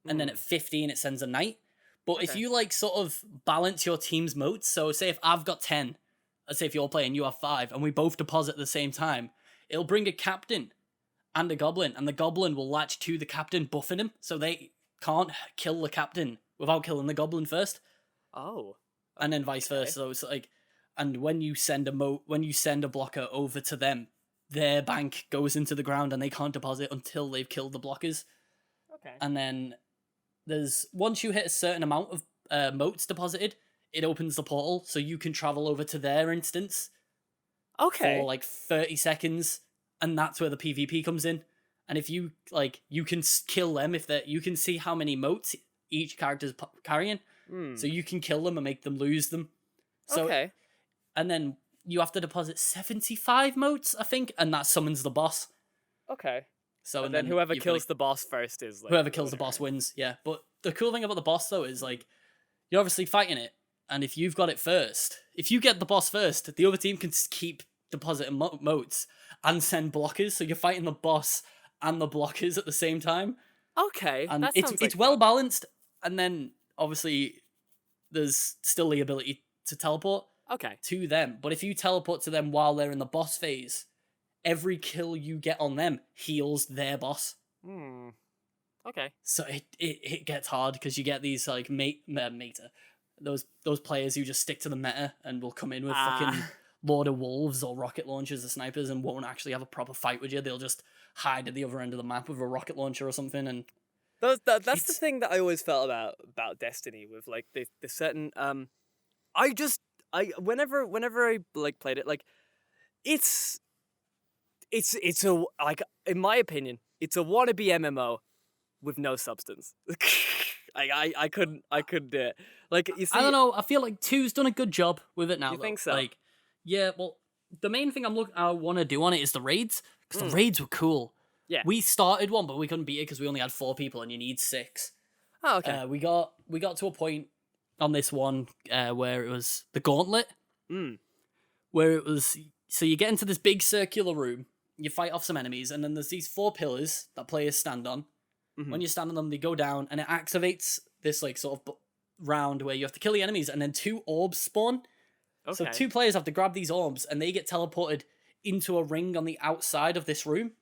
and then at 15 it sends a knight. But if you like sort of balance your team's motes, so say if I've got 10, let's say if you're playing, you have 5, and we both deposit at the same time, it'll bring a captain and a goblin, and the goblin will latch to the captain, buffing him, so they can't kill the captain without killing the goblin first. Oh. And then vice versa. So it's like, and when you send a blocker over to them, their bank goes into the ground and they can't deposit until they've killed the blockers. Okay. And then once you hit a certain amount of motes deposited, it opens the portal so you can travel over to their instance. Okay. For like 30 seconds, and that's where the PvP comes in. And if you you can kill them you can see how many motes each character's carrying. So you can kill them and make them lose them. So, okay. And then you have to deposit 75 motes, I think, and that summons the boss. Okay. So and then whoever kills the boss first is like whoever kills the boss wins. Yeah, but the cool thing about the boss though is like you're obviously fighting it, and if you've got it first, if you get the boss first, the other team can keep depositing motes and send blockers. So you're fighting the boss and the blockers at the same time. Okay, and that sounds it's well balanced. And then obviously there's still the ability to teleport. Okay. To them, but if you teleport to them while they're in the boss phase, every kill you get on them heals their boss. Okay. So it gets hard because you get these like meta, those players who just stick to the meta and will come in with fucking Lord of Wolves or rocket launchers or snipers and won't actually have a proper fight with you. They'll just hide at the other end of the map with a rocket launcher or something. And that's the thing that I always felt about Destiny with like the certain whenever I like played it, like it's a like in my opinion it's a wannabe MMO with no substance. I couldn't do it. Like you see, I don't know. I feel like 2's done a good job with it now. You think so? Like, yeah. Well, the main thing I want to do on it is the raids because the raids were cool. Yeah. We started one, but we couldn't beat it because we only had 4 people, and you need 6. Oh, okay. We got to a point on this one where it was the gauntlet, where it was so you get into this big circular room, you fight off some enemies, and then there's these 4 pillars that players stand on. When you stand on them, they go down, and it activates this like sort of round where you have to kill the enemies, and then 2 orbs spawn. Okay. So 2 players have to grab these orbs, and they get teleported into a ring on the outside of this room,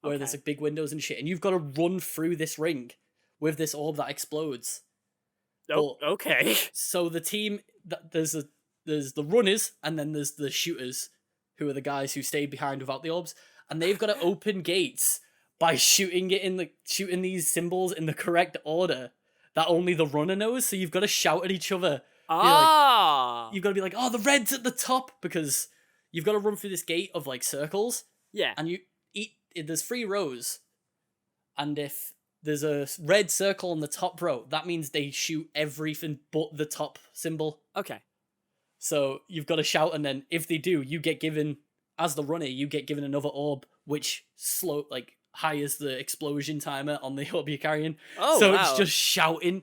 where there's like big windows and shit, and you've got to run through this ring with this orb that explodes. Oh, okay. So the team, there's the runners, and then there's the shooters, who are the guys who stayed behind without the orbs, and they've got to open gates by shooting these symbols in the correct order that only the runner knows. So you've got to shout at each other. You've got to be like, oh, the red's at the top, because you've got to run through this gate of like circles. Yeah. And there's 3 rows, and if there's a red circle on the top row, that means they shoot everything but the top symbol. Okay. So you've got to shout, and then if they do, you get given, as the runner, you get given another orb, which hires the explosion timer on the orb you're carrying. Oh, so wow. It's just shouting.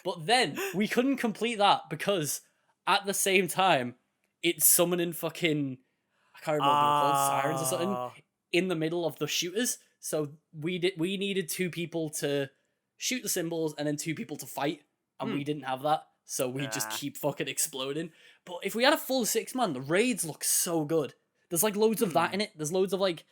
But then we couldn't complete that because at the same time, it's summoning fucking, I can't remember what they're called, sirens or something, in the middle of the shooters. So we needed 2 people to shoot the symbols and then 2 people to fight, and we didn't have that. So we just keep fucking exploding. But if we had a full 6-man, the raids look so good. There's like loads of that in it. There's loads of like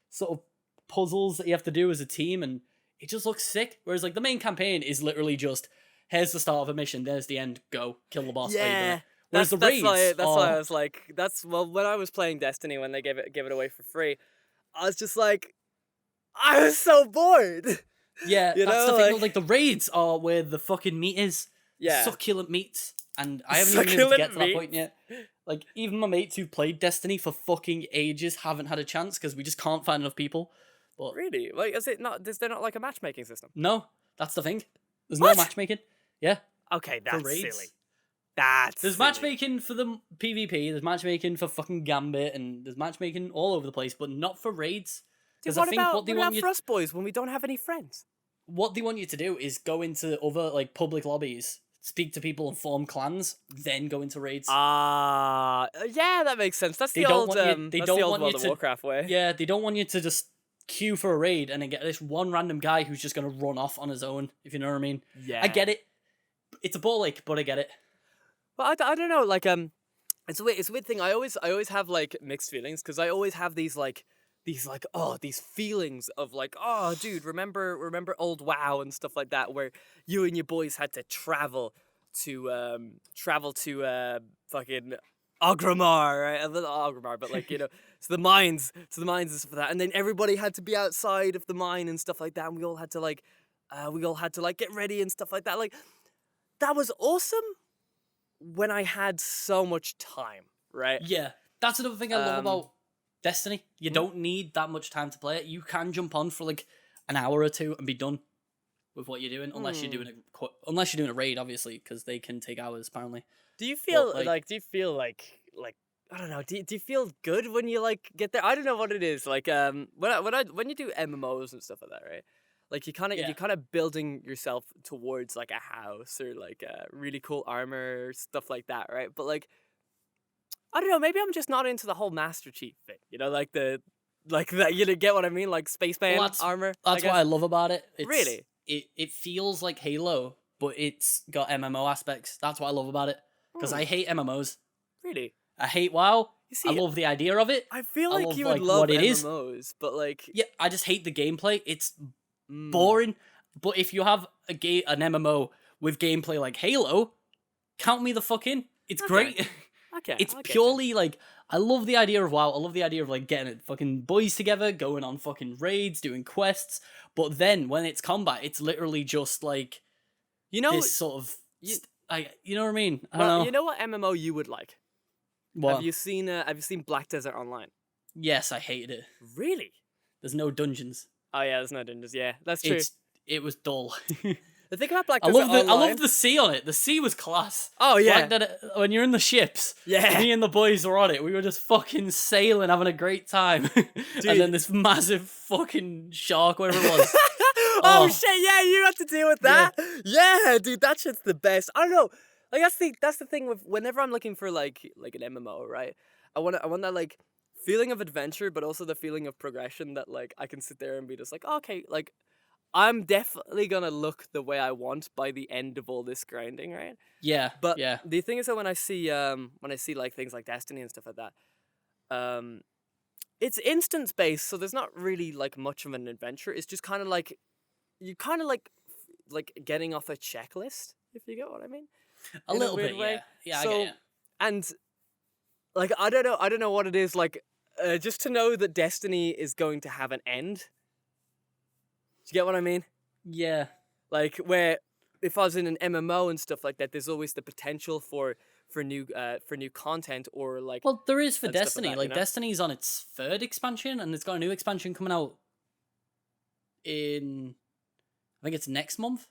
sort of puzzles that you have to do as a team, and it just looks sick. Whereas like the main campaign is literally just here's the start of a mission, there's the end, go, kill the boss, Yeah. Whereas the raids that's why I are... was like, well, when I was playing Destiny, when they gave it away for free, I was just like, I was so bored. Yeah, You that's know, the thing. like- Like the raids are where the fucking meat is. Yeah. Succulent meat. And I haven't even been able to get to that Succulent point yet. Like, even my mates who played Destiny for fucking ages haven't had a chance because we just can't find enough people. But Really? Like, is there not like a matchmaking system? no, that's the thing. There's What? no matchmaking. Yeah. Okay, that's raids. silly. There's silly. matchmaking for the PvP, there's matchmaking for fucking Gambit, and there's matchmaking all over the place, but not for raids. Dude, Because I think what they want you for us boys when we don't have any friends? what they want you to do is go into other like public lobbies, speak to people and form clans, then go into raids. Yeah, that makes sense. That's They the don't old want you- they that's don't the old want you World of to- Warcraft way. Yeah, they don't want you to just queue for a raid and then get this one random guy who's just gonna run off on his own, if you know what I mean. Yeah. I get it. It's a ball ache, but I get it. But I don't know, like it's a weird thing. I always have like mixed feelings because I always have these feelings of like, oh dude, remember old WoW and stuff like that where you and your boys had to travel to fucking Ogrimmar, right? Not Ogrimmar, but like, you know, to the mines and stuff like that. And then everybody had to be outside of the mine and stuff like that, and we all had to get ready and stuff like that. Like, that was awesome when I had so much time, right? Yeah, that's another thing I love Um, about Destiny. You don't need that much time to play it. You can jump on for like an hour or two and be done with what you're doing, unless you're doing a raid, obviously, because they can take hours apparently. Do you feel like- like I don't know, do you feel good when you like get there? I don't know what it is. Like when you do MMOs and stuff like that, right? Like you're kind of building yourself towards like a house or like a really cool armor, stuff like that, right? But like, I don't know, maybe I'm just not into the whole Master Chief thing. You know, like that, you know, get what I mean? Like spaceman armor. That's what I love about it. Really? It feels like Halo, but it's got MMO aspects. That's what I love about it. Because I hate MMOs. Really? I hate WoW. You see, I love the idea of it. I feel I like love, you would like, love what it is. MMOs, but like, Yeah, I just hate the gameplay. It's boring. But if you have an MMO with gameplay like Halo, count me the fuck in. It's great. Okay, It's I get purely like, I love the idea of WoW. I love the idea of like getting fucking boys together, going on fucking raids, doing quests. But then when it's combat, it's literally just like you know, this sort of, you know what I mean? I well, don't know. you know what MMO you would like? What? Have you seen Black Desert Online? Yes, I hated it. Really? There's no dungeons. Oh yeah, there's no dungeons. Yeah, that's true. It was dull. The thing about Black I Desert love Online. the sea on it. The sea was class. Oh yeah. Like when you're in the ships, Yeah. me and the boys were on it. We were just fucking sailing, having a great time. And then this massive fucking shark, whatever it was. Oh shit! Yeah, you had to deal with that. Yeah, dude, that shit's the best. I don't know. Like that's the thing with whenever I'm looking for like an MMO, right? I want that like feeling of adventure, but also the feeling of progression that like I can sit there and be just like, okay, like I'm definitely gonna look the way I want by the end of all this grinding, right? Yeah, But yeah. the thing is that when I see like things like Destiny and stuff like that, it's instance based, so there's not really like much of an adventure. It's just kind of like you kind of like getting off a checklist, if you get what I mean. A In little weird bit, way. yeah. Yeah, So, I get it. And like I don't know what it is like. Just to know that Destiny is going to have an end. Do you get what I mean? Yeah. Like where if I was in an MMO and stuff like that, there's always the potential for new content or like. Well, there is for and stuff like Destiny. that, Like you know? Destiny's on its 3rd expansion, and it's got a new expansion coming out in, I think it's next month.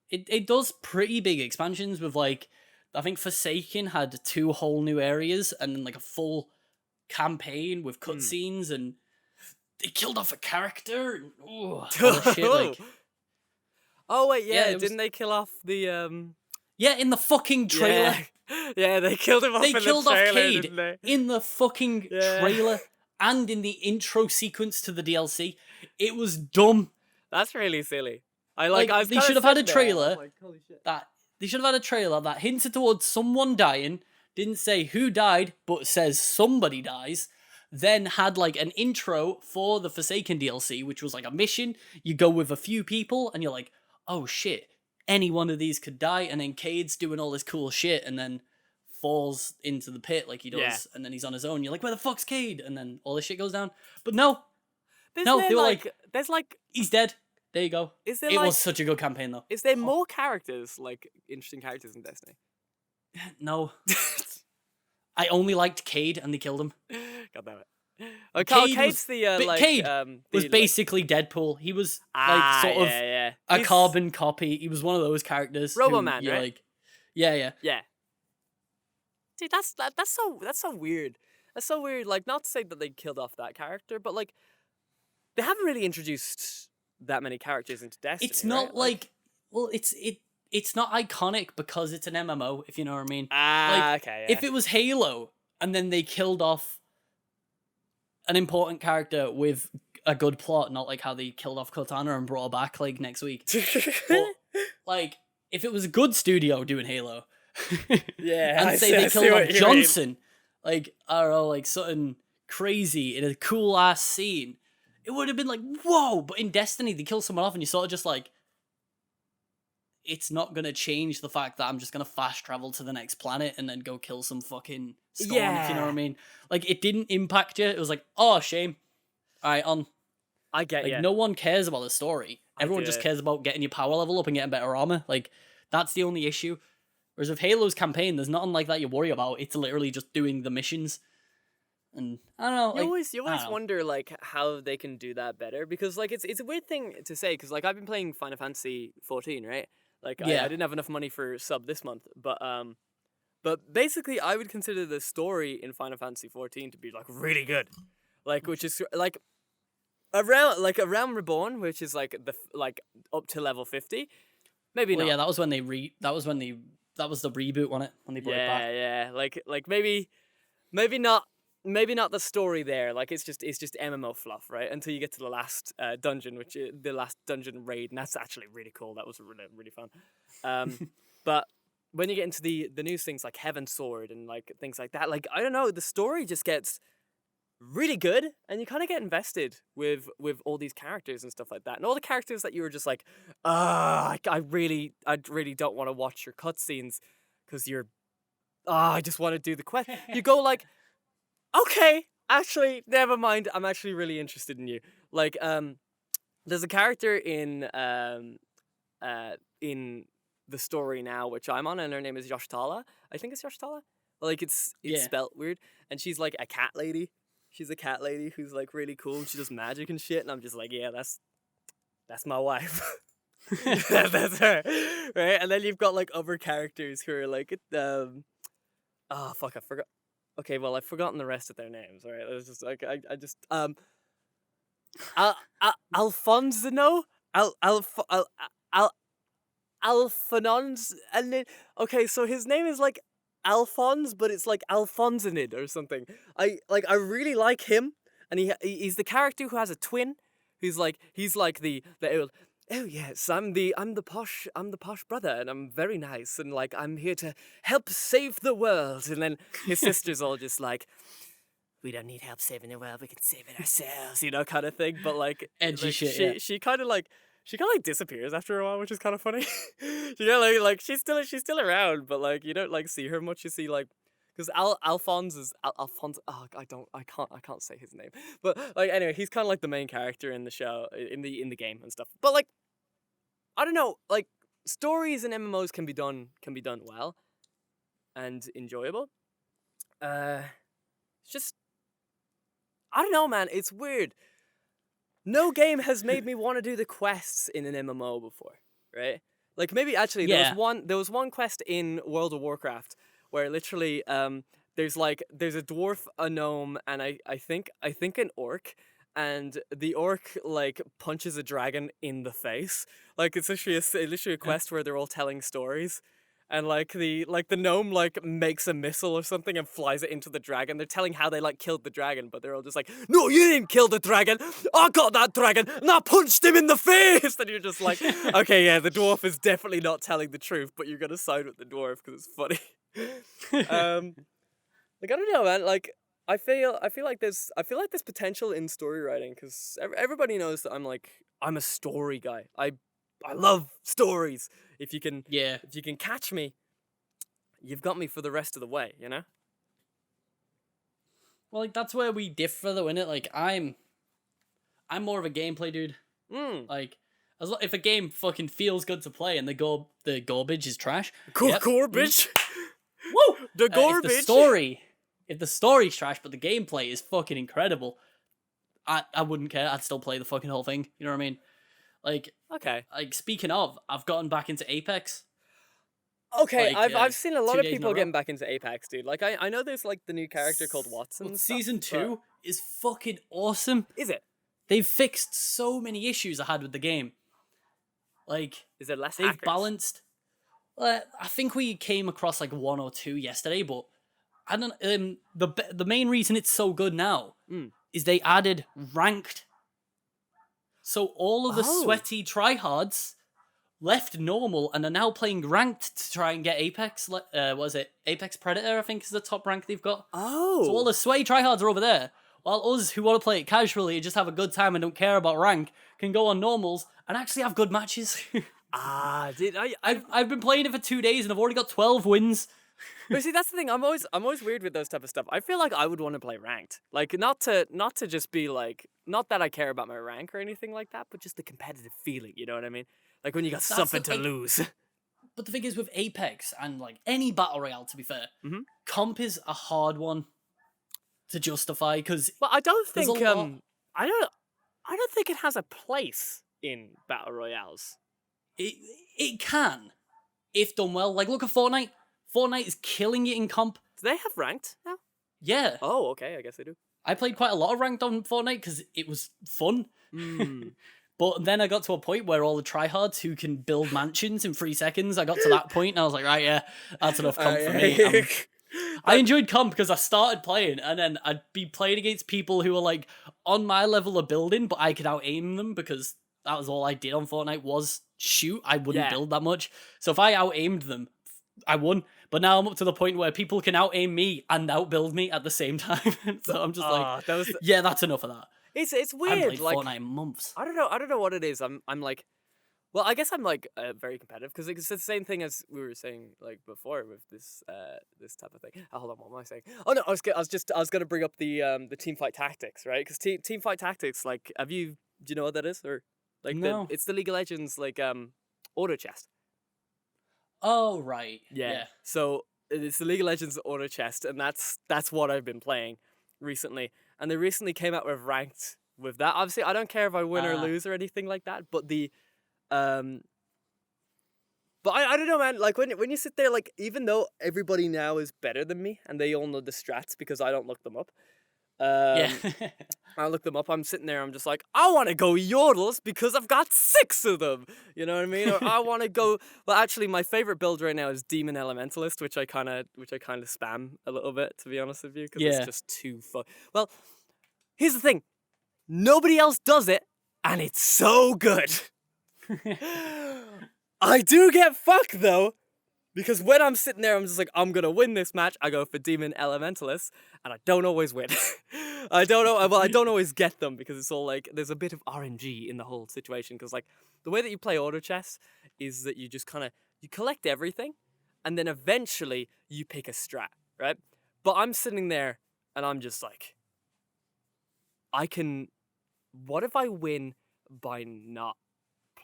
It does pretty big expansions with like, I think Forsaken had 2 whole new areas and then like a full campaign with cutscenes, and they killed off a character. And, all the shit, like, Oh wait, yeah, it was- didn't they kill off the yeah, in the fucking trailer. Yeah, they killed him off They in killed the off trailer, Cade didn't they? in the fucking Yeah. trailer and in the intro sequence to the DLC. It was dumb. That's really silly. I Like, was they kinda should have had a sitting there, I was trailer like, holy shit. They should have had a trailer that hinted towards someone dying, didn't say who died, but says somebody dies, then had like an intro for the Forsaken DLC, which was like a mission. You go with a few people and you're like, oh shit, any one of these could die, and then Cade's doing all this cool shit, and then falls into the pit like he does, and then he's on his own. You're like, where the fuck's Cade? And then all this shit goes down. But no, they were like, there's like, he's dead. There you go. Is there it was such a good campaign, though. Is there more characters, like interesting characters in Destiny? No. I only liked Cade, and they killed him. God damn it. Cade's Cade was basically Deadpool. He was like sort of a carbon copy. He was one of those characters. Robo-Man, right? Like, yeah. Dude, that's so weird. That's so weird. Like, not to say that they killed off that character, but like, they haven't really introduced that many characters into Destiny. It's not right? like, well, it's not iconic because it's an MMO, if you know what I mean. Okay. Yeah. If it was Halo and then they killed off an important character with a good plot, not like how they killed off Cortana and brought her back like next week. But, like, if it was a good studio doing Halo, and they killed off Johnson, like, I don't know, like something crazy in a cool ass scene, it would have been like, whoa. But in Destiny, they kill someone off, and you're sort of just like, it's not gonna change the fact that I'm just gonna fast travel to the next planet and then go kill some fucking storm, if you know what I mean. Like, it didn't impact you. It was like, oh, shame. All right, on. I get like, no one cares about the story. Everyone just cares about getting your power level up and getting better armor. Like, that's the only issue. Whereas with Halo's campaign, there's nothing like that you worry about. It's literally just doing the missions. And I don't know. You always wonder like how they can do that better, because like it's a weird thing to say, because like I've been playing Final Fantasy 14, right? Like I didn't have enough money for sub this month, but basically I would consider the story in Final Fantasy 14 to be like really good, like which is like around Reborn, which is like up to level 50, maybe not. Yeah, that was when they that was the reboot on it, when they brought it back. Yeah, like maybe not the story there. Like it's just MMO fluff, right? Until you get to the last dungeon, which is the last dungeon raid, and that's actually really cool. That was really fun. But when you get into the new things like Heaven Sword and like things like that, like I don't know, the story just gets really good, and you kind of get invested with all these characters and stuff like that, and all the characters that you were just like, I really don't want to watch your cutscenes because I just want to do the quest. You go like, okay, actually, never mind. I'm actually really interested in you. Like, there's a character in the story now which I'm on, and her name is Yoshtala. I think it's Yoshtala. Like it's spelt weird, and she's like a cat lady. She's a cat lady who's like really cool, and she does magic and shit. And I'm just like, yeah, that's my wife. That's her, right? And then you've got like other characters who are like, I forgot. Okay, well, I've forgotten the rest of their names. All right, it was just like I just Alfonso, Alphonse, and then okay, so his name is like Alphonse, but it's like Alphonsinid or something. I really like him, and he's the character who has a twin, who's like he's like the old, oh yes, I'm the posh brother, and I'm very nice, and like I'm here to help save the world. And then his sister's all just like, we don't need help saving the world, we can save it ourselves, you know, kind of thing. But like edgy like, shit. she kind of like disappears after a while, which is kind of funny. You know, like she's still around, but like you don't like see her much. You see like, because Alphonse. Oh, I can't say his name. But like anyway, he's kind of like the main character in the show, in the game and stuff. But like, I don't know, like stories in MMOs can be done well and enjoyable. It's just, I don't know, man. It's weird. No game has made me want to do the quests in an MMO before, right? Like maybe actually there was one quest in World of Warcraft where literally there's a dwarf, a gnome, and I think an orc, and the orc like punches a dragon in the face. Like it's literally a quest where they're all telling stories. And like the gnome like makes a missile or something and flies it into the dragon. They're telling how they like killed the dragon, but they're all just like, no, you didn't kill the dragon. I got that dragon and I punched him in the face. And you're just like, okay, yeah, the dwarf is definitely not telling the truth, but you're gonna side with the dwarf because it's funny. Like I don't know, man. Like I feel like there's potential in story writing, because everybody knows that I'm a story guy. I love stories. If you can, Yeah. if you can catch me, you've got me for the rest of the way. You know. Well, like that's where we differ, though, innit? Like I'm more of a gameplay dude. Like, if a game fucking feels good to play and the garbage is trash, Garbage. woo, The garbage. If the story's trash, but the gameplay is fucking incredible, I wouldn't care. I'd still play the fucking whole thing. You know what I mean? Like, Okay. Like speaking of, I've gotten back into Apex. Okay, Like, I've seen a lot 2 of days in a people row. getting back into Apex, dude. Like I know there's like the new character called Watson. Well, and stuff, season but- 2 is fucking awesome. Is it? They've fixed so many issues I had with the game. Like, Is there less they've hackers? balanced. I think we came across like 1 or 2 yesterday, but I don't. The main reason it's so good now is they added ranked. So all of the sweaty tryhards left normal and are now playing ranked to try and get Apex. What is it? Apex Predator, I think, is the top rank they've got. Oh. So all the sweaty tryhards are over there, while us who want to play it casually and just have a good time and don't care about rank can go on normals and actually have good matches. Dude, I've been playing it for 2 days and I've already got 12 wins. But see, that's the thing. I'm always weird with those type of stuff. I feel like I would want to play ranked, like not to just be like, not that I care about my rank or anything like that, but just the competitive feeling. You know what I mean? Like when you got something to lose. But the thing is with Apex and like any battle royale, to be fair, comp is a hard one to justify because. Well, I don't there's think a lot- I don't think it has a place in battle royales. It can, if done well. Like look at Fortnite. Fortnite is killing it in comp. Do they have ranked now? Yeah. Oh, okay. I guess they do. I played quite a lot of ranked on Fortnite because it was fun. But then I got to a point where all the tryhards who can build mansions in 3 seconds, I got to that point and I was like, right, yeah, that's enough comp for me. I enjoyed comp because I started playing and then I'd be playing against people who were like on my level of building, but I could out aim them because that was all I did on Fortnite was shoot. I wouldn't build that much. So if I out aimed them, I won. But now I'm up to the point where people can out aim me and outbuild me at the same time. So I'm just like, yeah, that's enough of that. It's I weird. haven't played Like Fortnite in months. I don't know what it is. I'm like, well, I guess I'm like very competitive because it's the same thing as we were saying like before with this this type of thing. Oh, hold on, what am I saying? Oh no, I was gonna bring up the team fight tactics, right? Because team fight tactics, like, do you know what that is or like No. it's the League of Legends like auto chest. Oh, right. Yeah. So it's the League of Legends auto chest, and that's what I've been playing recently. And they recently came out with ranked with that. Obviously, I don't care if I win or lose or anything like that, but the but I don't know, man. Like when you sit there, like even though everybody now is better than me and they all know the strats because I don't look them up. Yeah. I look them up. I'm sitting there. I'm just like, I want to go yodels because I've got 6 of them. You know what I mean? Or I want to go. Well, actually, my favorite build right now is Demon Elementalist, which I kind of spam a little bit, to be honest with you, because it's just too fun. Well, here's the thing: nobody else does it, and it's so good. I do get fucked though. Because when I'm sitting there, I'm just like, I'm gonna win this match. I go for Demon Elementalist, and I don't always win. I don't know. Well, I don't always get them because it's all like there's a bit of RNG in the whole situation. Because like the way that you play auto chess is that you just kind of you collect everything, and then eventually you pick a strat, right? But I'm sitting there, and I'm just like, what if I win by not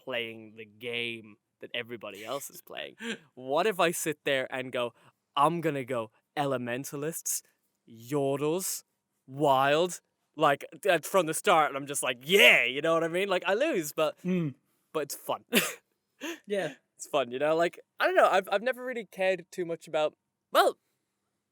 playing the game that everybody else is playing? What if I sit there and go, I'm gonna go elementalists, yodels, wild, like from the start, and I'm just like, yeah, you know what I mean? Like I lose, but it's fun. Yeah. It's fun, you know. Like I don't know. I've never really cared too much about. Well,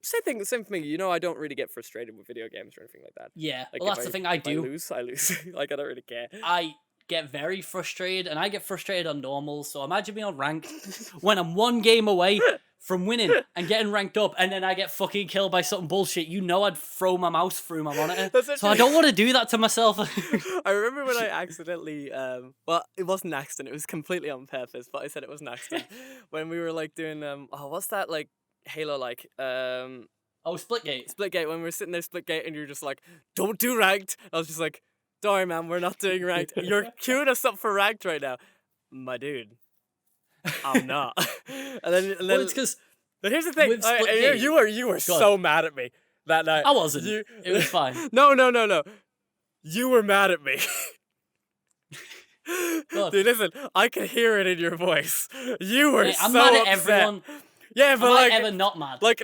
same for me. You know, I don't really get frustrated with video games or anything like that. Yeah. Like, Well, that's the thing I do. I lose. Like I don't really care. I get very frustrated, and I get frustrated on normal. So imagine me on ranked when I'm 1 game away from winning and getting ranked up, and then I get fucking killed by something bullshit. You know, I'd throw my mouse through my monitor. So I don't want to do that to myself. I remember when I accidentally, well, it wasn't an accident. It was completely on purpose, but I said it was an accident when we were like doing, what's that like Halo like, Oh, Splitgate. Splitgate. When we were sitting there, Splitgate, and you're just like, don't do ranked. I was just like, don't worry, man, we're not doing ranked. You're queuing us up for ranked right now, my dude. I'm not. and then Well, it's because but here's the thing. with Splitgate, You were so mad at me that night. I wasn't. It was fine. No. You were mad at me. Dude, listen, I can hear it in your voice. You were I'm so mad at upset. everyone. Yeah, but Am like, I ever not mad? like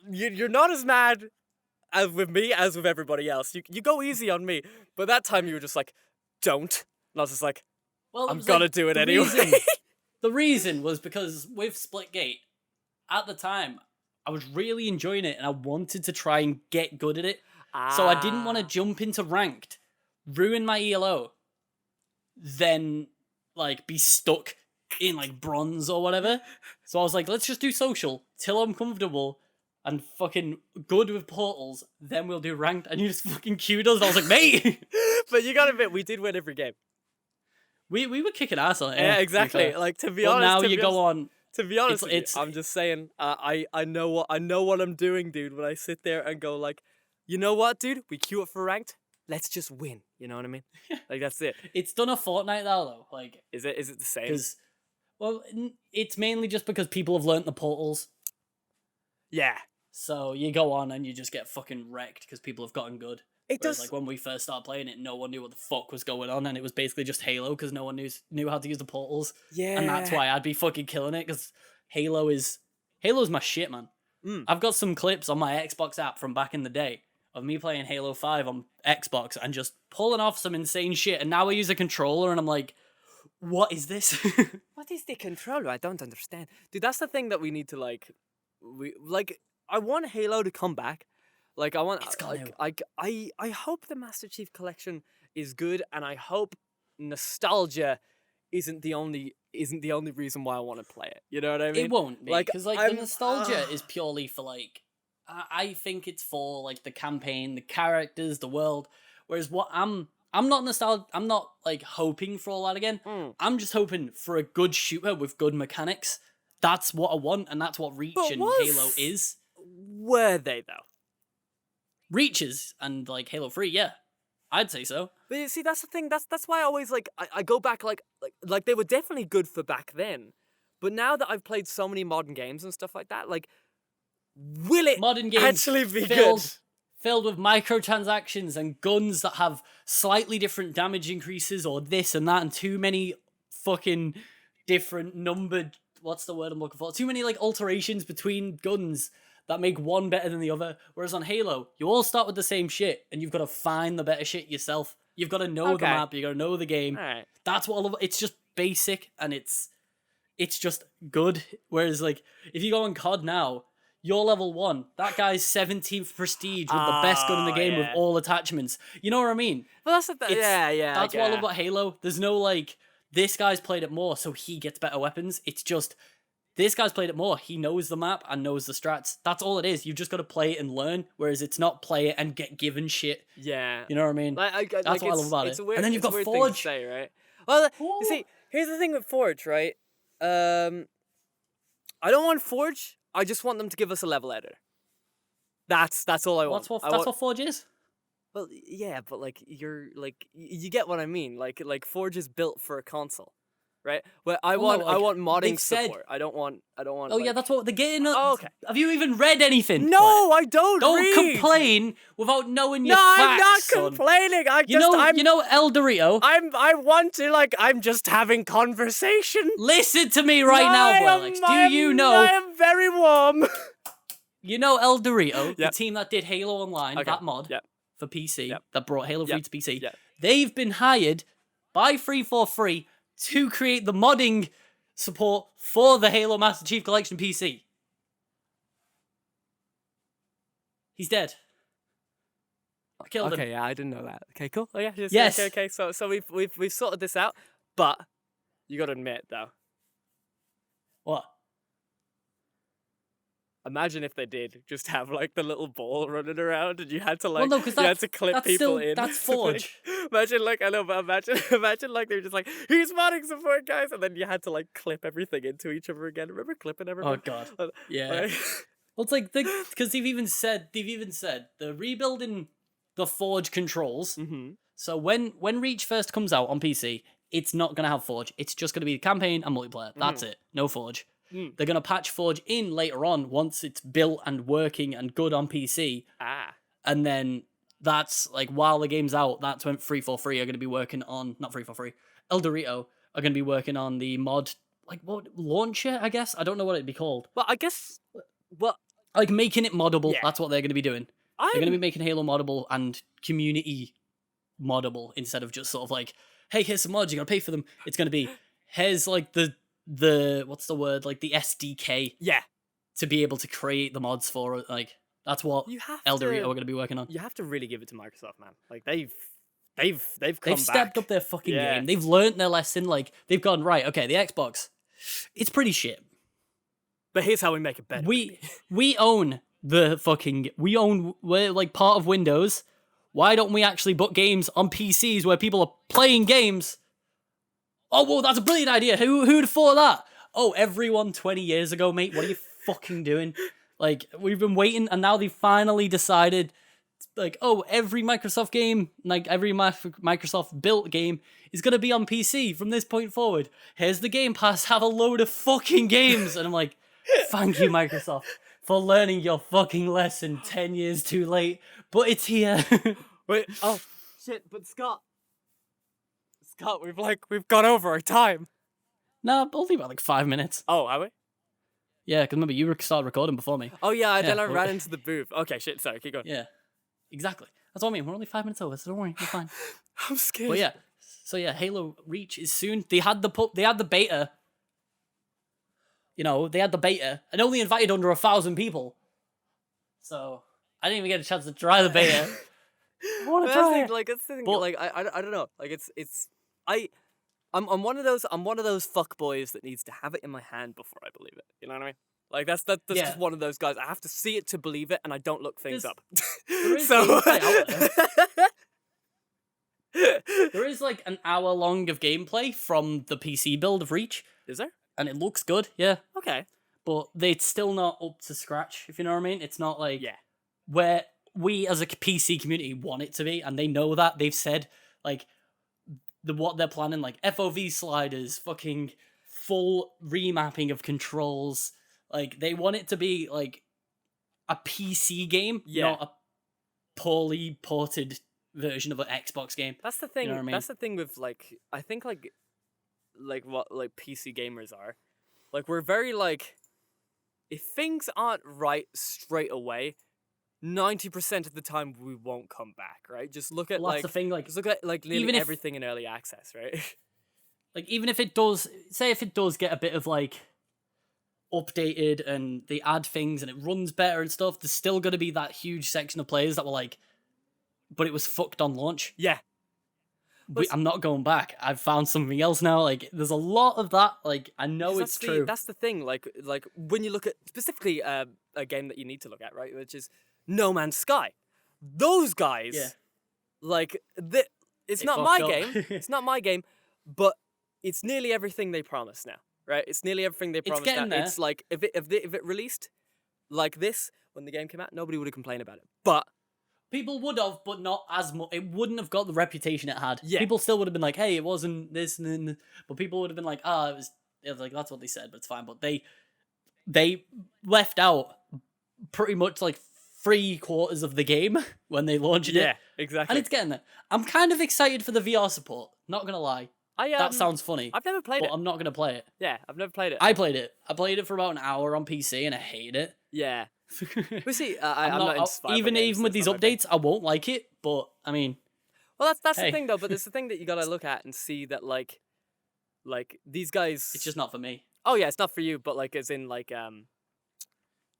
you're not as mad as with me as with everybody else. You go easy on me, but that time you were just like, don't. And I was just like, Well, I'm gonna do it anyway. The reason was because with Splitgate, at the time, I was really enjoying it and I wanted to try and get good at it. So I didn't want to jump into ranked, ruin my ELO, then like be stuck in like bronze or whatever. So I was like, let's just do social till I'm comfortable and fucking good with portals, then we'll do ranked. And you just fucking queued us. And I was like, mate. But you gotta admit, we did win every game. We were kicking ass on it. Yeah, exactly. Like, to be honest, now you go on. To be honest, I'm just saying. I know what I'm doing, dude. When I sit there and go like, you know what, dude? We queue up for ranked. Let's just win. You know what I mean? Like, that's it. It's done a fortnight now, though. Like, is it the same? Because, well, it's mainly just because people have learnt the portals. Yeah. So you go on and you just get fucking wrecked because people have gotten good. Whereas, like when we first started playing it, no one knew what the fuck was going on, and it was basically just Halo because no one knew how to use the portals. Yeah. And that's why I'd be fucking killing it because Halo's my shit, man. I've got some clips on my Xbox app from back in the day of me playing Halo 5 on Xbox and just pulling off some insane shit. And now I use a controller and I'm like, what is this? What is the controller? I don't understand. Dude, that's the thing that we need to I want Halo to come back. Like, I want, I hope the Master Chief Collection is good, and I hope nostalgia isn't the only reason why I want to play it. You know what I mean? It won't be, because the nostalgia is purely for like, I think it's for like the campaign, the characters, the world. Whereas what I'm not nostalgic. I'm not like hoping for all that again. I'm just hoping for a good shooter with good mechanics. That's what I want, and that's what Reach and Halo is. Were they though? Reaches and like Halo 3, yeah, I'd say so. But you see, that's the thing. That's why I always I go back like they were definitely good for back then. But now that I've played so many modern games and stuff like that, like, will it modern games actually be good? Filled with microtransactions and guns that have slightly different damage increases or this and that, and too many fucking different numbered. What's the word I'm looking for? Too many like alterations between guns that make one better than the other. Whereas on Halo, you all start with the same shit, and you've got to find the better shit yourself. You've got to know the map, you got to know the game. Right. That's what I love. It's just basic, and it's just good. Whereas like, if you go on COD now, you're level 1. That guy's 17th prestige with the best gun in the game with all attachments. You know what I mean? Well, that's That's what I love about Halo. There's no like, this guy's played it more, so he gets better weapons. It's just, this guy's played it more. He knows the map and knows the strats. That's all it is. You've just got to play it and learn, whereas it's not play it and get given shit. Yeah. You know what I mean? That's what I love about it. Weird, and then you've got Forge. Forge. To say, right? Well, you see, here's the thing with Forge, right? I don't want Forge. I just want them to give us a level editor. That's all I want. That's what Forge is? Well, yeah, but like, you get what I mean. Like Forge is built for a console. Right? Well, I want modding support. I don't want. Oh yeah, that's what they're getting. Oh, okay. Have you even read anything? No, I don't. Don't complain without knowing your facts. No, I'm not complaining. You know El Dorito. I want to I'm just having conversation. Listen to me right now, Blairlex. Do you know? I am very warm. You know El Dorito, the team that did Halo Online, that mod for PC, that brought Halo 3 to PC. They've been hired by 343 to create the modding support for the Halo Master Chief Collection PC. He's dead. I killed him. Okay, yeah, I didn't know that. Okay, cool. Oh yeah, yes. Okay. So we've sorted this out, but you got to admit though. What? Imagine if they did just have like the little ball running around, and you had to like clip people still, in. That's Forge. Imagine like imagine like they were just like, here's modding support, guys, and then you had to like clip everything into each other again. Remember clipping everything? Oh god. Yeah. Well, it's like because they've even said the rebuilding the Forge controls. Mm-hmm. So when Reach first comes out on PC, it's not going to have Forge. It's just going to be campaign and multiplayer. That's it. No Forge. They're going to patch Forge in later on once it's built and working and good on PC. And then that's like, while the game's out, that's when 343 are going to be working on, not 343, El Dorito are going to be working on the mod, like what, launcher, I guess? I don't know what it'd be called. Well, I guess, well... Like making it moddable, that's what they're going to be doing. They're going to be making Halo moddable and community moddable instead of just sort of like, hey, here's some mods, you got to pay for them. It's going to be, here's like the what's the word, like the SDK to be able to create the mods for it. Like that's what El Dorito are going to be working on. You have to really give it to Microsoft, man. Like they've stepped up their fucking game. They've learned their lesson. Like they've gone, right, okay, the Xbox, it's pretty shit, but here's how we make it better. We own we're like part of Windows. Why don't we actually put games on PCs where people are playing games? Oh, whoa, that's a brilliant idea. Who'd have thought of that? Oh, everyone 20 years ago, mate. What are you fucking doing? Like, we've been waiting, and now they finally decided, like, oh, every Microsoft game, like, every Microsoft-built game is going to be on PC from this point forward. Here's the Game Pass. Have a load of fucking games. And I'm like, thank you, Microsoft, for learning your fucking lesson 10 years too late. But it's here. Wait, oh, shit, but Scott, we've gone over our time. Nah, only about like 5 minutes. Oh, have we? Yeah, because remember, you started recording before me. Oh, yeah, then I ran into the booth. Okay, shit, sorry, keep going. Yeah, exactly. That's what I mean. We're only 5 minutes over, so don't worry, you're fine. I'm scared. But yeah, so yeah, Halo Reach is soon. They had the beta. You know, they had the beta, and only invited under 1,000 people. So I didn't even get a chance to try the beta. I want to try it. Like, it's the thing, but, like, I don't know. Like, I'm one of those fuckboys that needs to have it in my hand before I believe it. You know what I mean? Like that's just one of those guys. I have to see it to believe it, and I don't look things up. There is there is like an hour long of gameplay from the PC build of Reach. Is there? And it looks good, yeah. Okay. But it's still not up to scratch, if you know what I mean. It's not like where we as a PC community want it to be, and they know that. They've said like what they're planning, like FOV sliders, fucking full remapping of controls. Like they want it to be like a PC game, not a poorly ported version of an Xbox game. That's the thing. You know what I mean? That's the thing with like I think like what like PC gamers are. Like we're very like if things aren't right straight away, 90% of the time we won't come back, right? Just look at that's the thing, like just look at like nearly everything in early access, right? Like even if it does get a bit of like updated and they add things and it runs better and stuff, there's still going to be that huge section of players that were like, but it was fucked on launch. Yeah. I'm not going back. I've found something else now. Like, there's a lot of that. Like, I know it's true. That's the thing. Like when you look at specifically a game that you need to look at, right? Which is No Man's Sky. Those guys, like, it's not my game. It's not my game, but it's nearly everything they promised now, right? It's nearly everything they promised. It's getting there. It's like if it released like this when the game came out, nobody would have complained about it. But people would have, but not as much. It wouldn't have got the reputation it had. Yeah. People still would have been like, hey, it wasn't this, and but people would have been like, it was like, that's what they said, but it's fine. But they left out pretty much like 3/4 of the game when they launched it. Yeah, exactly. And it's getting there. I'm kind of excited for the VR support, not gonna lie. That sounds funny. I've never played it. I'm not gonna play it. Yeah, I've never played it. I played it. I played it for about an hour on PC and I hated it. Yeah. But see, I'm not into even with these updates, I won't like it. But I mean, well, that's the thing though. But it's the thing that you gotta look at and see that like these guys. It's just not for me. Oh yeah, it's not for you. But like, as in like,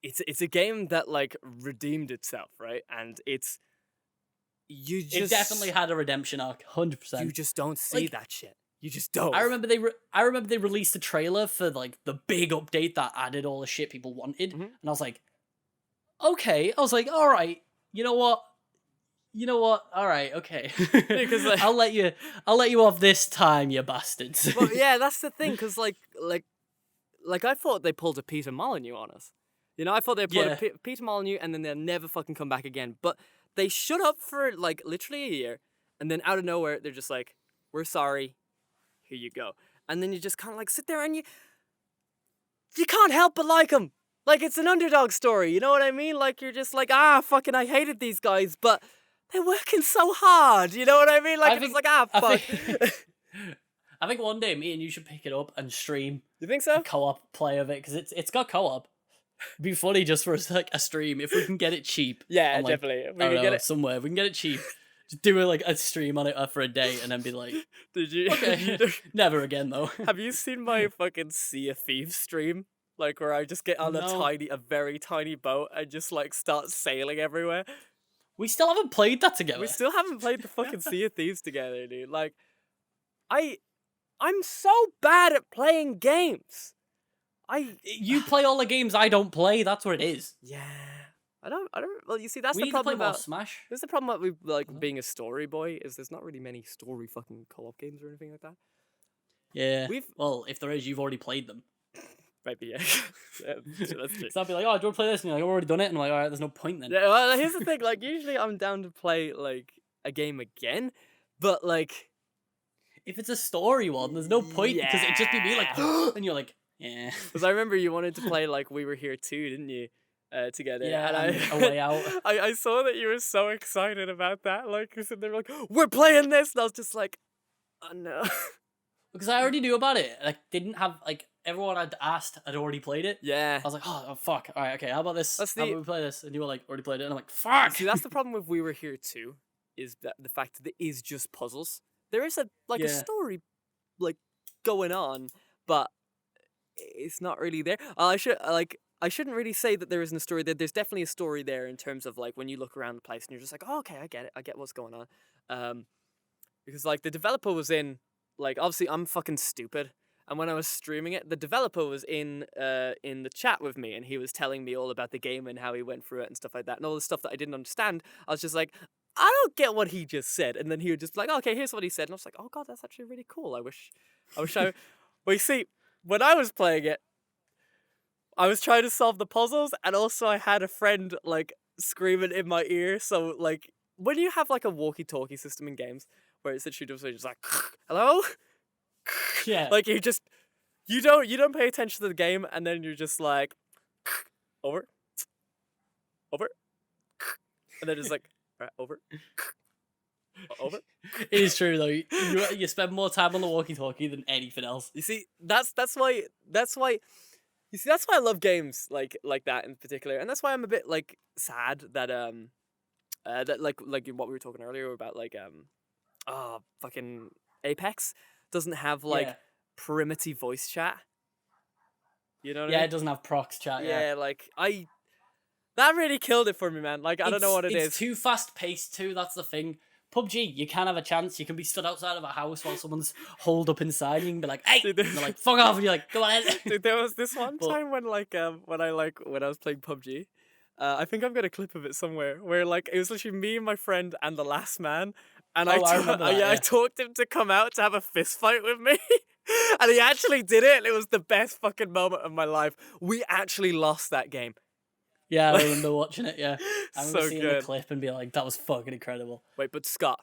it's a game that like redeemed itself, right? And it definitely had a redemption arc, 100%. You just don't see that shit. You just don't. I remember they released a trailer for like the big update that added all the shit people wanted, and I was like, okay. I was like, all right. You know what? All right, okay. Because like, I'll let you off this time, you bastards. Well, yeah, that's the thing. Because like I thought they pulled a Peter Molyneux on us. You know, I thought they pulled a Peter Molyneux, and then they'll never fucking come back again. But they shut up for like literally a year, and then out of nowhere, they're just like, "We're sorry. here you go. And then you just kind of like sit there and you can't help but like them. Like, it's an underdog story, you know what I mean? Like, you're just like, fucking, I hated these guys, but they're working so hard, you know what I mean? Like, it's like, fuck. I think one day me and you should pick it up and stream. You think so? A co-op play of it, because it's got co-op. It'd be funny just for like a stream if we can get it cheap. Yeah, on, like, definitely. I don't know, somewhere. If we can get it cheap. Just do like a stream on it for a day and then be like, did you? Okay, never again though. Have you seen my fucking Sea of Thieves stream? Like, where I just get on a very tiny boat and just like start sailing everywhere. We still haven't played that together. We still haven't played the fucking Sea of Thieves together, dude. Like, I'm so bad at playing games. You play all the games I don't play. That's what it is. Yeah. I don't. Well, you see, that's we the problem play more about Smash. There's the problem about like being a story boy is there's not really many story fucking co-op games or anything like that. Yeah. Well, if there is, you've already played them. Maybe, yeah. That's true. So I'll be like, oh, do you want to play this? And you're like, I've already done it. And I'm like, all right, there's no point then. Yeah, well, here's the thing. Like, usually I'm down to play, like, a game again. But, like... If it's a story one, there's no point. Because it'd just be me like, and you're like, yeah. Because I remember you wanted to play, like, We Were Here Too, didn't you? Together. Yeah, and A Way Out. I saw that you were so excited about that. Like, they were like, we're playing this! And I was just like, oh, no. Because I already knew about it. Like, didn't have, like... Everyone I'd asked had already played it. Yeah. I was like, oh fuck. All right, okay, how about this? How about we play this? And you were like, already played it. And I'm like, fuck. See, that's the problem with We Were Here Too, is that the fact that it is just puzzles. There is a story, like, going on, but it's not really there. I shouldn't really say that there isn't a story there. There's definitely a story there in terms of, like, when you look around the place and you're just like, oh, okay, I get it. I get what's going on. Because, like, the developer was in, like, obviously I'm fucking stupid. And when I was streaming it, the developer was in the chat with me, and he was telling me all about the game and how he went through it and stuff like that, and all the stuff that I didn't understand. I was just like, I don't get what he just said, and then he would just be like, okay, here's what he said, and I was like, oh god, that's actually really cool. I wish I. Well, you see, when I was playing it, I was trying to solve the puzzles, and also I had a friend like screaming in my ear. So like, when you have like a walkie-talkie system in games, where it's literally just like, hello. Yeah. Like you don't pay attention to the game, and then you're just like over, and then just like all right, over. It is true though. You spend more time on the walkie-talkie than anything else. You see, that's why. You see, that's why I love games like that in particular, and that's why I'm a bit like sad that that like what we were talking earlier about like fucking Apex doesn't have like primitive voice chat. You know what I mean? It doesn't have prox chat. Yeah, like that really killed it for me, man. Like I don't know what it is. It's too fast paced too. That's the thing. PUBG, you can have a chance. You can be stood outside of a house while someone's holed up inside. You can be like, "Hey," and they're like, "Fuck off!" And you're like, "Go on." Dude, there was this one time when when I was playing PUBG. I think I've got a clip of it somewhere where like it was literally me and my friend and the last man, and I talked him to come out to have a fist fight with me, and he actually did it. And it was the best fucking moment of my life. We actually lost that game. Yeah, I remember watching it. Yeah, I remember seeing good. the clip and being like, "That was fucking incredible." Wait, but Scott,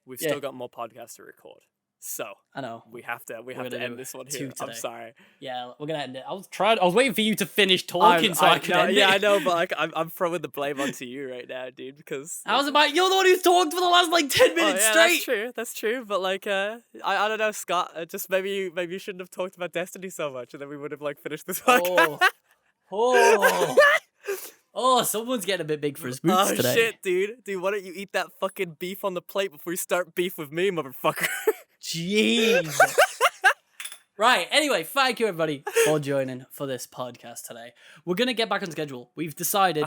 we've still got more podcasts to record, so I know we have to end this one here. I'm sorry. Yeah, we're gonna end it. I was waiting for you to finish talking so I could end it. Yeah, I know, but like I'm throwing the blame onto you right now, dude. Because how's it about you're the one who's talked for the last like 10 minutes straight. That's true. But like I don't know, Scott. Just maybe you shouldn't have talked about Destiny so much, and then we would have like finished this podcast. Oh, someone's getting a bit big for his boots today. Oh shit, dude, why don't you eat that fucking beef on the plate before you start beef with me, motherfucker? Jeez. Right, anyway, thank you everybody for joining for this podcast today. We're gonna get back on schedule. We've decided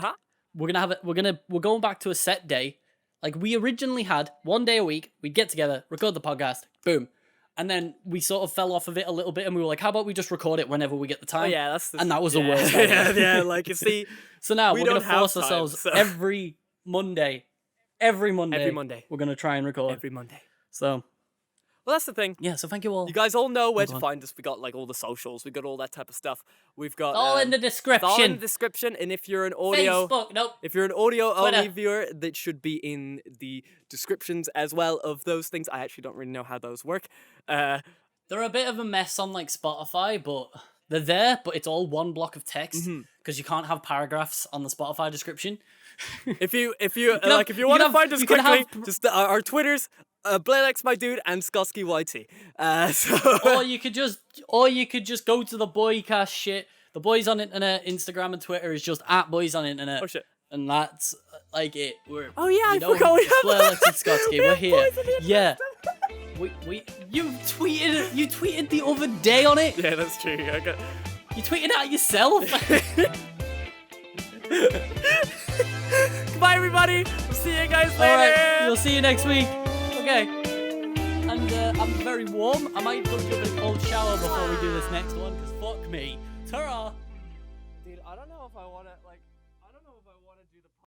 we're going back to a set day. Like we originally had 1 day a week, we'd get together, record the podcast, boom. And then we sort of fell off of it a little bit, and we were like, "How about we just record it whenever we get the time?" Oh, yeah, and that was the worst. yeah. Like you see, so now we're gonna force ourselves every Monday. Every Monday, we're gonna try and record every Monday. So, well, that's the thing. Yeah. So thank you all. You guys all know where to find us. We got like all the socials. We got all that type of stuff. We've got all in the description. All in the description. And if you're an audio, Facebook, nope. If you're an audio only viewer, that should be in the descriptions as well of those things. I actually don't really know how those work. They're a bit of a mess on like Spotify, but they're there. But it's all one block of text because you can't have paragraphs on the Spotify description. If you want to find us quickly, just our Twitters, Blairlex, my dude, and Scottscy YT. Or you could just go to the Boicast shit. The Boys on Internet, Instagram and Twitter is just @Boys on Internet. Oh shit. And that's like it. I forgot we have Blairlex and Scottscy. We're here. Yeah. You tweeted the other day on it. Yeah, that's true. You tweeted at yourself. Goodbye, everybody. We'll see you guys later. All right, we'll see you next week. Okay. And I'm very warm. I might put you in a cold shower before we do this next one, because fuck me. Ta-ra! Dude, I don't know if I want to, like...